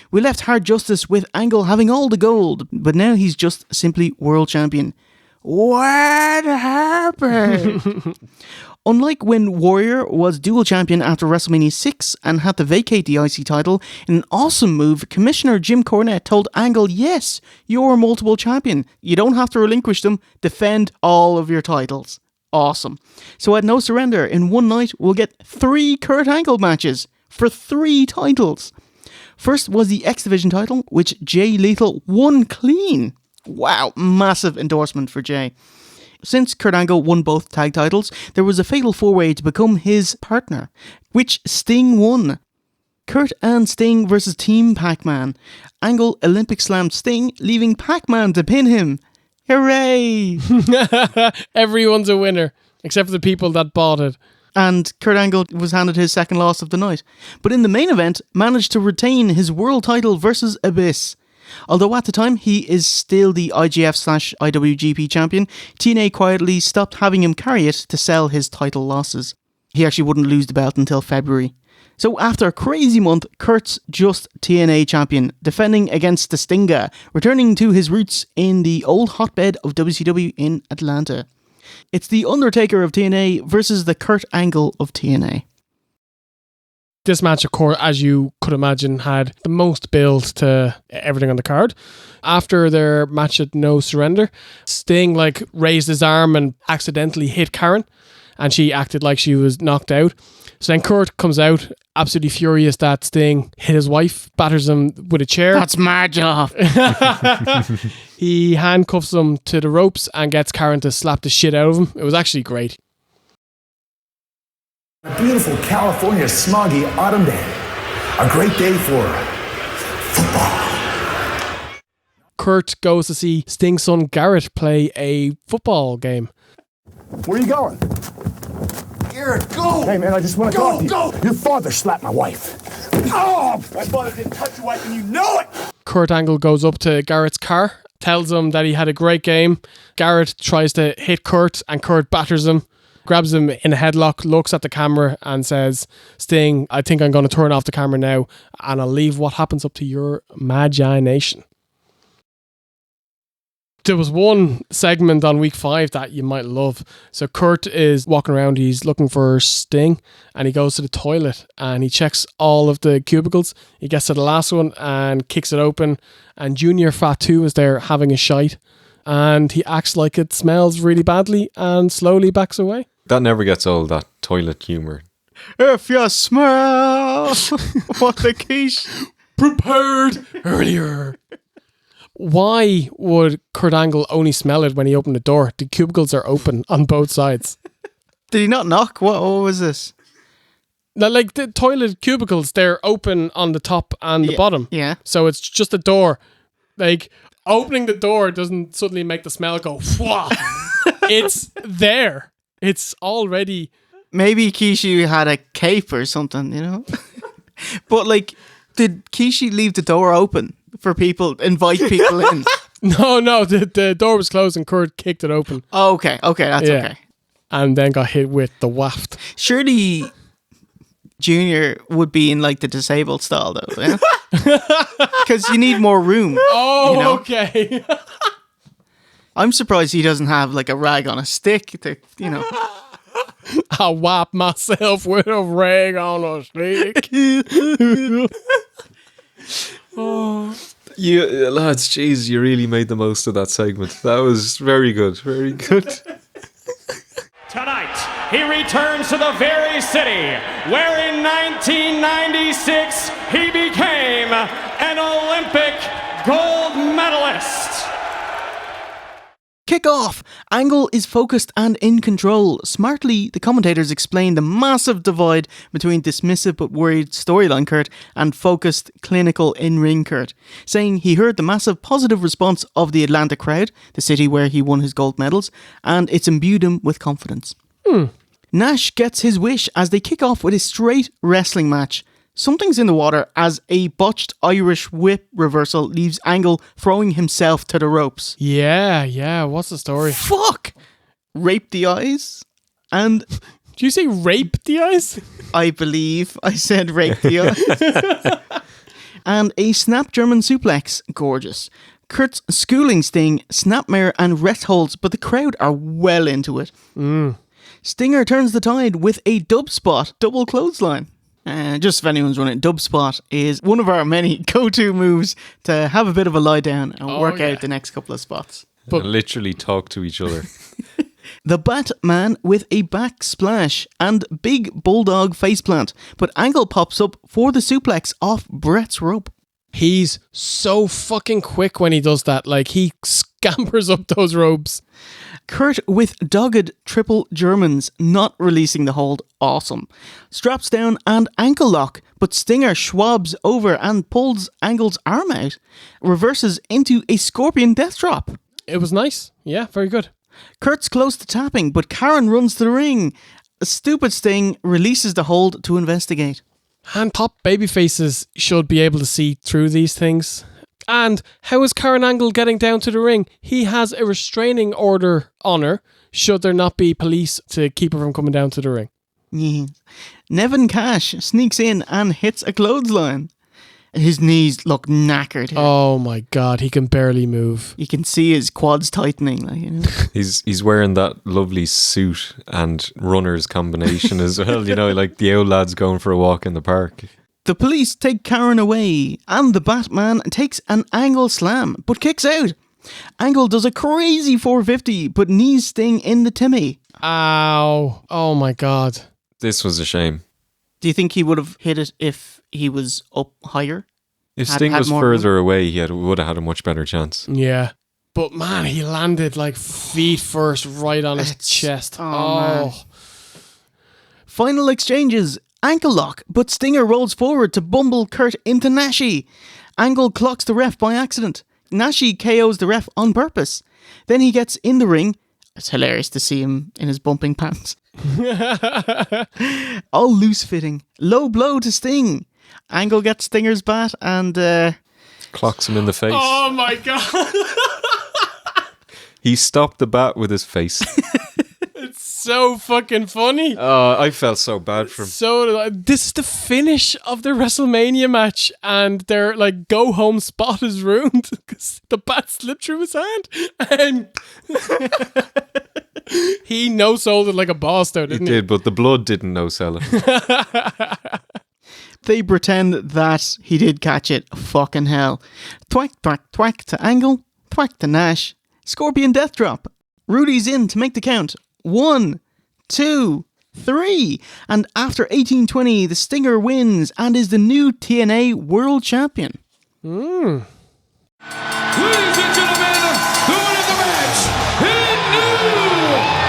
We left Hard Justice with Angle having all the gold, but now he's just simply world champion. What happened? Unlike when Warrior was dual champion after WrestleMania 6 and had to vacate the IC title, in an awesome move, Commissioner Jim Cornette told Angle, yes, you're a multiple champion. You don't have to relinquish them. Defend all of your titles. Awesome. So at No Surrender, in one night, we'll get 3 Kurt Angle matches for 3 titles. First was the X Division title, which Jay Lethal won clean. Wow, massive endorsement for Jay. Since Kurt Angle won both tag titles, there was a fatal 4-way to become his partner, which Sting won. Kurt and Sting versus Team Pacman. Angle Olympic slammed Sting, leaving Pacman to pin him. Hooray! Everyone's a winner, except for the people that bought it. And Kurt Angle was handed his second loss of the night. But in the main event, managed to retain his world title versus Abyss. Although at the time he is still the IGF/IWGP champion, TNA quietly stopped having him carry it to sell his title losses. He actually wouldn't lose the belt until February. So after a crazy month, Kurt's just TNA champion, defending against the Stinger, returning to his roots in the old hotbed of WCW in Atlanta. It's the Undertaker of TNA versus the Kurt Angle of TNA. This match, of course, as you could imagine, had the most build to everything on the card. After their match at No Surrender, Sting raised his arm and accidentally hit Karen, and she acted like she was knocked out. So then Kurt comes out, absolutely furious that Sting hit his wife, batters him with a chair. That's my job. He handcuffs him to the ropes and gets Karen to slap the shit out of him. It was actually great. A beautiful California smoggy autumn day. A great day for football. Kurt goes to see Sting's son Garrett play a football game. Where are you going? Garrett, go! Hey man, I just want to talk to you. Go! Your father slapped my wife. Oh! My father didn't touch your wife and you know it! Kurt Angle goes up to Garrett's car, tells him that he had a great game. Garrett tries to hit Kurt and Kurt batters him. Grabs him in a headlock, looks at the camera and says, Sting, I think I'm going to turn off the camera now and I'll leave what happens up to your imagination. There was one segment on week 5 that you might love. So Kurt is walking around, he's looking for Sting and he goes to the toilet and he checks all of the cubicles. He gets to the last one and kicks it open and Junior Fatu is there having a shite and he acts like it smells really badly and slowly backs away. That never gets old, that toilet humour. If you smell what the quiche prepared earlier. Why would Kurt Angle only smell it when he opened the door? The cubicles are open on both sides. Did he not knock? What was this? Now, the toilet cubicles, they're open on the top and the bottom. Yeah. So it's just a door. Opening the door doesn't suddenly make the smell go, Fwah! It's there. It's already... Maybe Kishi had a cape or something, you know? But, did Kishi leave the door open for people, invite people in? No, the door was closed and Kurt kicked it open. Oh, okay, that's okay. And then got hit with the waft. Surely Junior would be in, the disabled stall, though, yeah? Because you need more room. Oh, you know? Okay. I'm surprised he doesn't have a rag on a stick to, I wipe myself with a rag on a stick. You lads, jeez, you really made the most of that segment. That was very good, very good. Tonight, he returns to the very city where in 1996 he became an Olympic gold medalist. Kick off! Angle is focused and in control. Smartly, the commentators explain the massive divide between dismissive but worried storyline Kurt and focused, clinical in-ring Kurt, saying he heard the massive positive response of the Atlanta crowd, the city where he won his gold medals, and it's imbued him with confidence. Nash gets his wish as they kick off with a straight wrestling match. Something's in the water as a botched Irish whip reversal leaves Angle throwing himself to the ropes. Yeah. What's the story? Fuck! Rape the eyes? And do you say rape the eyes? I believe I said rape the eyes. And a snap German suplex. Gorgeous. Kurt's schooling Sting, snapmare and rest holds, but the crowd are well into it. Stinger turns the tide with a dub spot, double clothesline. Just if anyone's running, dub spot is one of our many go-to moves to have a bit of a lie down and work out the next couple of spots. But literally talk to each other. The Batman with a back splash and big bulldog faceplant, but Angle pops up for the suplex off Brett's rope. He's so fucking quick when he does that. Like, he scampers up those ropes. Kurt with dogged triple Germans, not releasing the hold. Awesome. Straps down and ankle lock, but Stinger schwabs over and pulls Angle's arm out. Reverses into a scorpion death drop. It was nice. Yeah, very good. Kurt's close to tapping, but Karen runs to the ring. A stupid Sting releases the hold to investigate. And top babyfaces should be able to see through these things. And how is Karen Angle getting down to the ring? He has a restraining order on her, should there not be police to keep her from coming down to the ring. Yes. Nevin Cash sneaks in and hits a clothesline. His knees look knackered here. Oh my god, he can barely move. You can see his quads tightening. Like, you know? He's wearing that lovely suit and runner's combination as well, you know, like the old lads going for a walk in the park. The police take Karen away, and the Batman takes an Angle slam, but kicks out. Angle does a crazy 450, but knees Sting in the Timmy. Ow. Oh my god. This was a shame. Do you think he would have hit it if he was up higher? If Sting was further away, he would have had a much better chance. Yeah. But man, he landed like feet first right on his chest. Man. Final exchanges. Ankle lock, but Stinger rolls forward to bumble Kurt into Nashi. Angle clocks the ref by accident. Nashi KOs the ref on purpose. Then he gets in the ring. It's hilarious to see him in his bumping pants. All loose fitting. Low blow to Sting. Angle gets Stinger's bat and clocks him in the face. Oh my god. He stopped the bat with his face. It's so fucking funny. I felt so bad for him. So this is the finish of the WrestleMania match, and their like go home spot is ruined because the bat slipped through his hand, and he no-sold it like a boss, though, didn't he? He did, but the blood didn't no-sell it. They pretend that he did catch it. Fucking hell. Thwack, thwack, thwack to Angle. Thwack to Nash. Scorpion death drop. Rudy's in to make the count. 1, 2, 3. And after 1820, the Stinger wins and is the new TNA World Champion. Ladies and gentlemen, the winner of the match, and new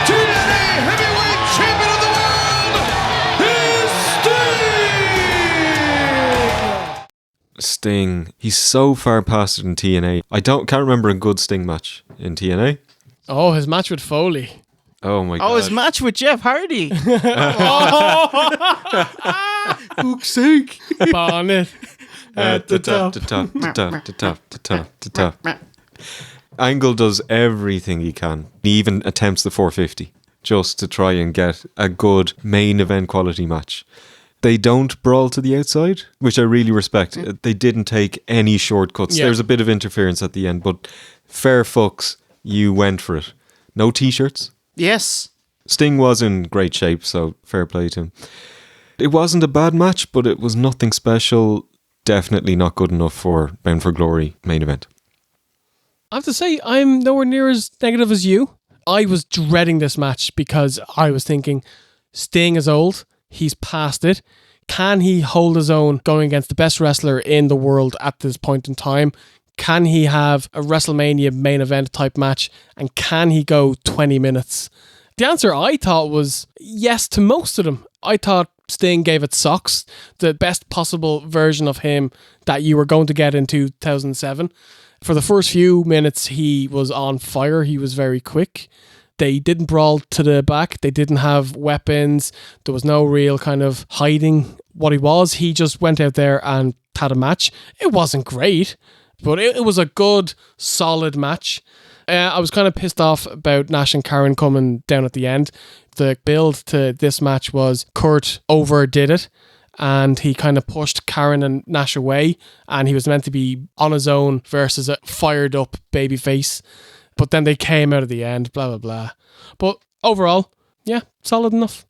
TNA Heavyweight Champion of the world, is Sting. Sting. He's so far past it in TNA. Can't remember a good Sting match in TNA. Oh, his match with Foley. Oh my god. Oh, his match with Jeff Hardy. Fuck's sake. Bonnet. At the top. Angle does everything he can. He even attempts the 450 just to try and get a good main event quality match. They don't brawl to the outside, which I really respect. They didn't take any shortcuts. Yeah. There's a bit of interference at the end, but fair fucks, you went for it. No t-shirts. Yes. Sting was in great shape, so fair play to him. It wasn't a bad match, but it was nothing special. Definitely not good enough for Bound for Glory main event. I have to say, I'm nowhere near as negative as you. I was dreading this match because I was thinking, Sting is old. He's past it. Can he hold his own going against the best wrestler in the world at this point in time? Can he have a WrestleMania main event type match? And can he go 20 minutes? The answer I thought was yes to most of them. I thought Sting gave it socks, the best possible version of him that you were going to get in 2007. For the first few minutes, he was on fire. He was very quick. They didn't brawl to the back. They didn't have weapons. There was no real kind of hiding what he was. He just went out there and had a match. It wasn't great. But it was a good, solid match. I was kind of pissed off about Nash and Karen coming down at the end. The build to this match was Kurt overdid it, and he kind of pushed Karen and Nash away, and he was meant to be on his own versus a fired up babyface. But then they came out at the end, blah, blah, blah. But overall, yeah, solid enough.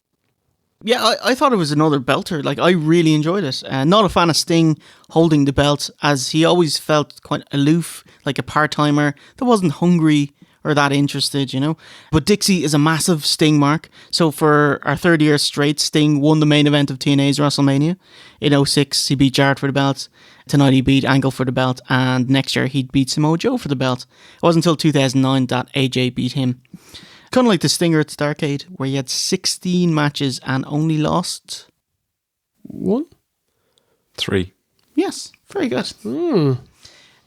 Yeah, I thought it was another belter. Like, I really enjoyed it. Not a fan of Sting holding the belt, as he always felt quite aloof, like a part-timer that wasn't hungry or that interested, you know. But Dixie is a massive Sting mark. So for our third year straight, Sting won the main event of TNA's WrestleMania. In 2006, he beat Jarrett for the belt. Tonight he beat Angle for the belt. And next year he'd beat Samoa Joe for the belt. It wasn't until 2009 that AJ beat him. Kind of like the Stinger at Starrcade, where he had 16 matches and only lost 1? 3. Yes, very good.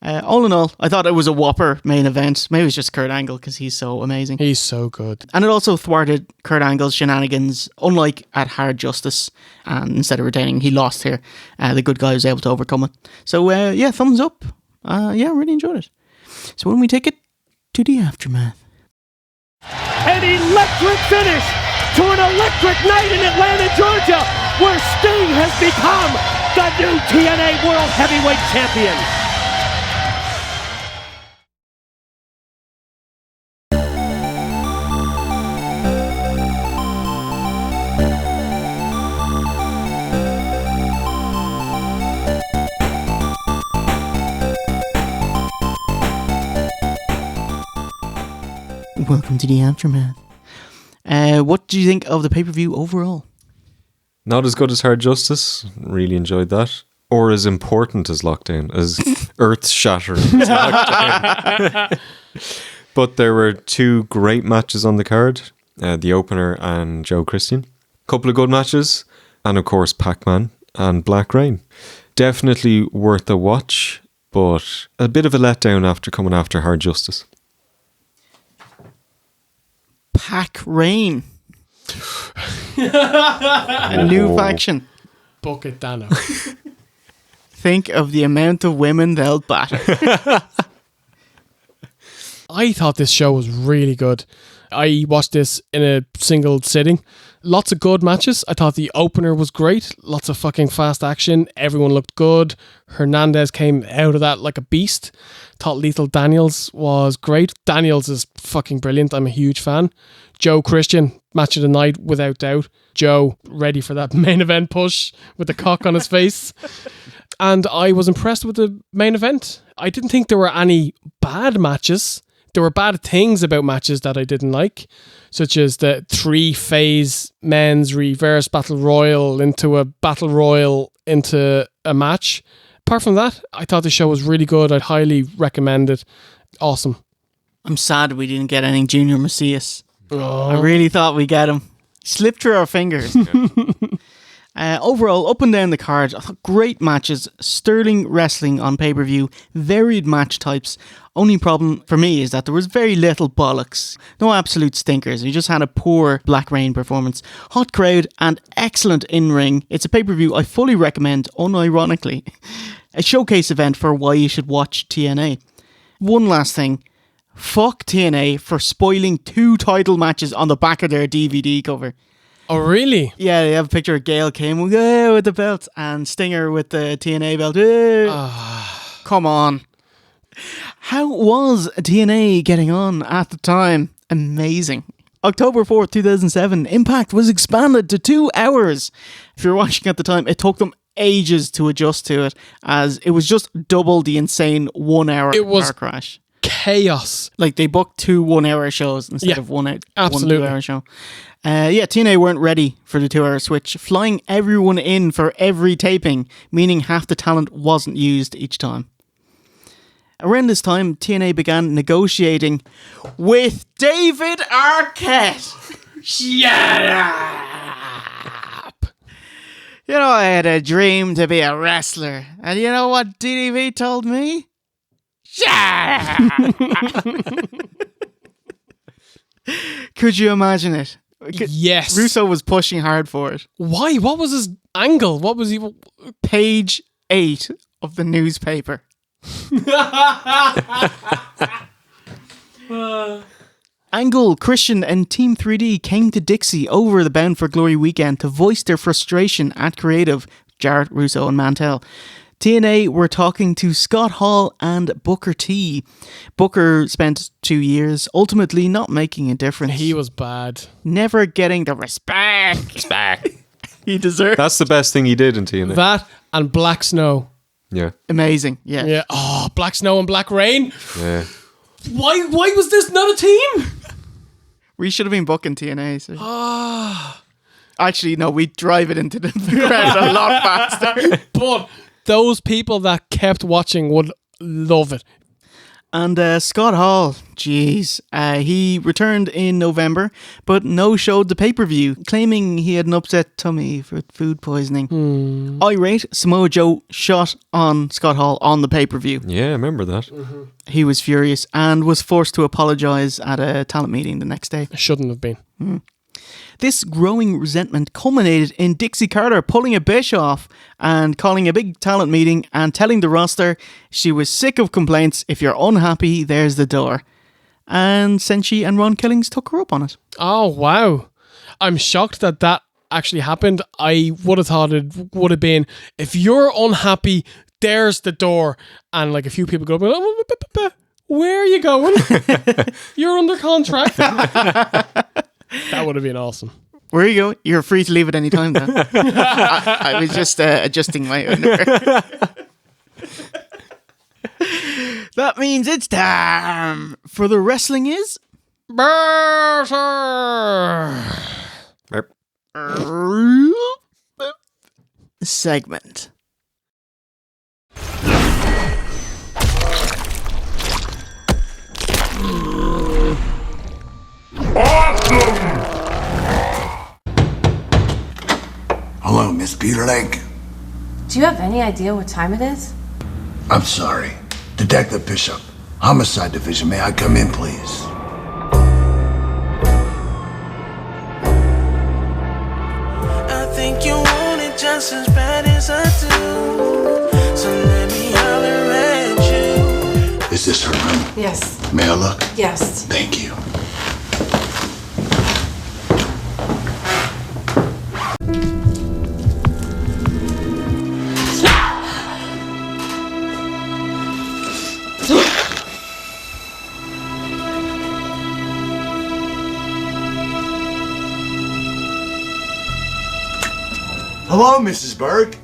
All in all, I thought it was a whopper main event. Maybe it's just Kurt Angle because he's so amazing. He's so good. And it also thwarted Kurt Angle's shenanigans, unlike at Hard Justice. And instead of retaining, he lost here. The good guy was able to overcome it. So, yeah, thumbs up. Really enjoyed it. So when we take it to the aftermath. An electric finish to an electric night in Atlanta, Georgia, where Sting has become the new TNA World Heavyweight Champion. Welcome to the aftermath. What do you think of the pay-per-view overall? Not as good as Hard Justice. Really enjoyed that. Or as important as Lockdown, as earth-shattering as Lockdown. But there were 2 great matches on the card. The opener and Joe Christian. Couple of good matches. And of course Pacman and Black Rain. Definitely worth a watch, but a bit of a letdown after coming after Hard Justice. Pac Rain. A new faction. Bucket Dano. Think of the amount of women they'll batter. I thought this show was really good. I watched this in a single sitting. Lots of good matches. I thought the opener was great. Lots of fucking fast action. Everyone looked good. Hernandez came out of that like a beast. Thought Lethal Daniels was great. Daniels is fucking brilliant. I'm a huge fan. Joe Christian, match of the night without doubt. Joe ready for that main event push with the cock on his face. And I was impressed with the main event. I didn't think there were any bad matches. There were bad things about matches that I didn't like, such as the 3-phase men's reverse battle royal into a battle royal into a match. Apart from that, I thought the show was really good. I'd highly recommend it. Awesome. I'm sad we didn't get any Junior Macias. Oh. I really thought we'd get him. Slipped through our fingers. Overall, up and down the card, great matches, sterling wrestling on pay-per-view, varied match types. Only problem for me is that there was very little bollocks. No absolute stinkers. We just had a poor Black Rain performance. Hot crowd and excellent in-ring. It's a pay-per-view I fully recommend, unironically. A showcase event for why you should watch TNA. One last thing. Fuck TNA for spoiling 2 title matches on the back of their DVD cover. Oh, really? Yeah, they have a picture of Gail Kim with the belt and Stinger with the TNA belt. Come on. How was TNA getting on at the time? Amazing. October 4th, 2007, Impact was expanded to 2 hours. If you're watching at the time, it took them ages to adjust to it, as it was just double the insane 1 hour car crash. Chaos. Like, they booked 2 1-hour shows instead of one 2-hour show. TNA weren't ready for the 2-hour switch, flying everyone in for every taping, meaning half the talent wasn't used each time. Around this time, TNA began negotiating with David Arquette. Shut up! You know, I had a dream to be a wrestler, and you know what DDV told me? Shut up! Could you imagine it? Yes. Russo was pushing hard for it. Why? What was his angle? What was he? Page 8 of the newspaper. Angle, Christian, and Team 3D came to Dixie over the Bound for Glory weekend to voice their frustration at creative Jarrett, Russo, and Mantell. TNA were talking to Scott Hall and Booker T. Booker spent 2 years ultimately not making a difference. He was bad. Never getting the respect he deserved. That's the best thing he did in TNA. That and Black Snow. Yeah. Amazing. Yeah. Yeah. Oh, Black Snow and Black Rain. Yeah. Why was this not a team? We should have been booking TNA. So. Actually, no, we'd drive it into the crowd a lot faster. But those people that kept watching would love it. And Scott Hall, jeez, he returned in November, but no-showed the pay-per-view, claiming he had an upset tummy for food poisoning. Irate, Samoa Joe shot on Scott Hall on the pay-per-view. Yeah, I remember that. He was furious and was forced to apologise at a talent meeting the next day. Shouldn't have been. This growing resentment culminated in Dixie Carter pulling a Bischoff and calling a big talent meeting and telling the roster she was sick of complaints. If you're unhappy, there's the door. And Senshi and Ron Killings took her up on it. Oh, wow. I'm shocked that actually happened. I would have thought it would have been, if you're unhappy, there's the door. And like a few people go, where are you going? You're under contract. That would have been awesome. Where you go? You're free to leave at any time then. I was just adjusting my underwear. That means it's time for the Wrestling Is segment. Hello, Miss Peterlake. Do you have any idea what time it is? I'm sorry. Detective Bishop, Homicide Division, may I come in, please? I think you want it just as bad as I do. So let me holler at you. Is this her room? Yes. May I look? Yes. Thank you. Hello, Mrs. Berg.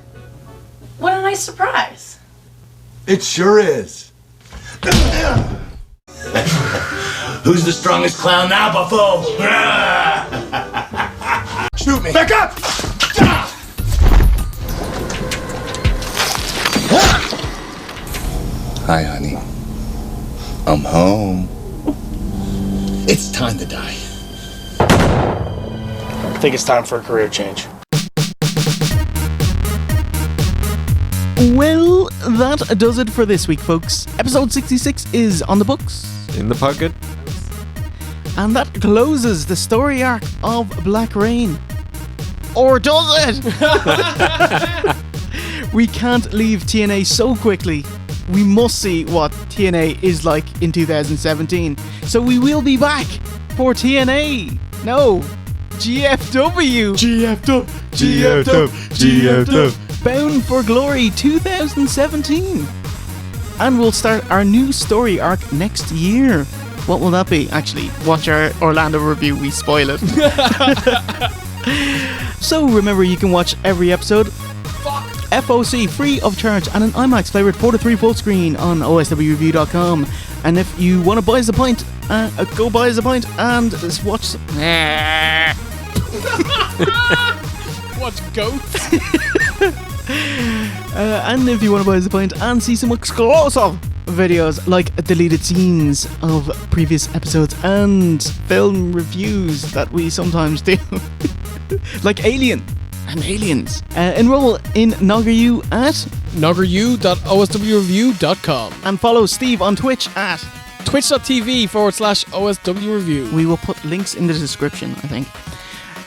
What a nice surprise. It sure is. Who's the strongest clown now, Buffo? Shoot me. Back up! Hi, honey. I'm home. It's time to die. I think it's time for a career change. Well, that does it for this week, folks. Episode 66 is on the books. In the pocket. And that closes the story arc of Black Rain. Or does it? We can't leave TNA so quickly. We must see what TNA is like in 2017. So we will be back for TNA. No, GFW. GFW. Bound for Glory 2017. And we'll start our new story arc next year. What will that be? Actually, watch our Orlando review, we spoil it. So remember, you can watch every episode FOC free of charge and an IMAX flavoured 4:3 full screen on OSWreview.com. And if you want to buy us a pint, go buy us a pint and watch some... Watch goats. And if you want to buy us a pint and see some exclusive videos like deleted scenes of previous episodes and film reviews that we sometimes do, like Alien and Aliens, enroll in NoggerU at noggeru.oswreview.com and follow Steve on Twitch at twitch.tv/OSWreview. We will put links in the description, I think.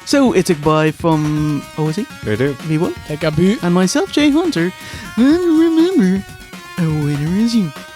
So it's a goodbye from OSE, They do. V1, Take a boot, and myself, Jay Hunter. And remember, A winner is you.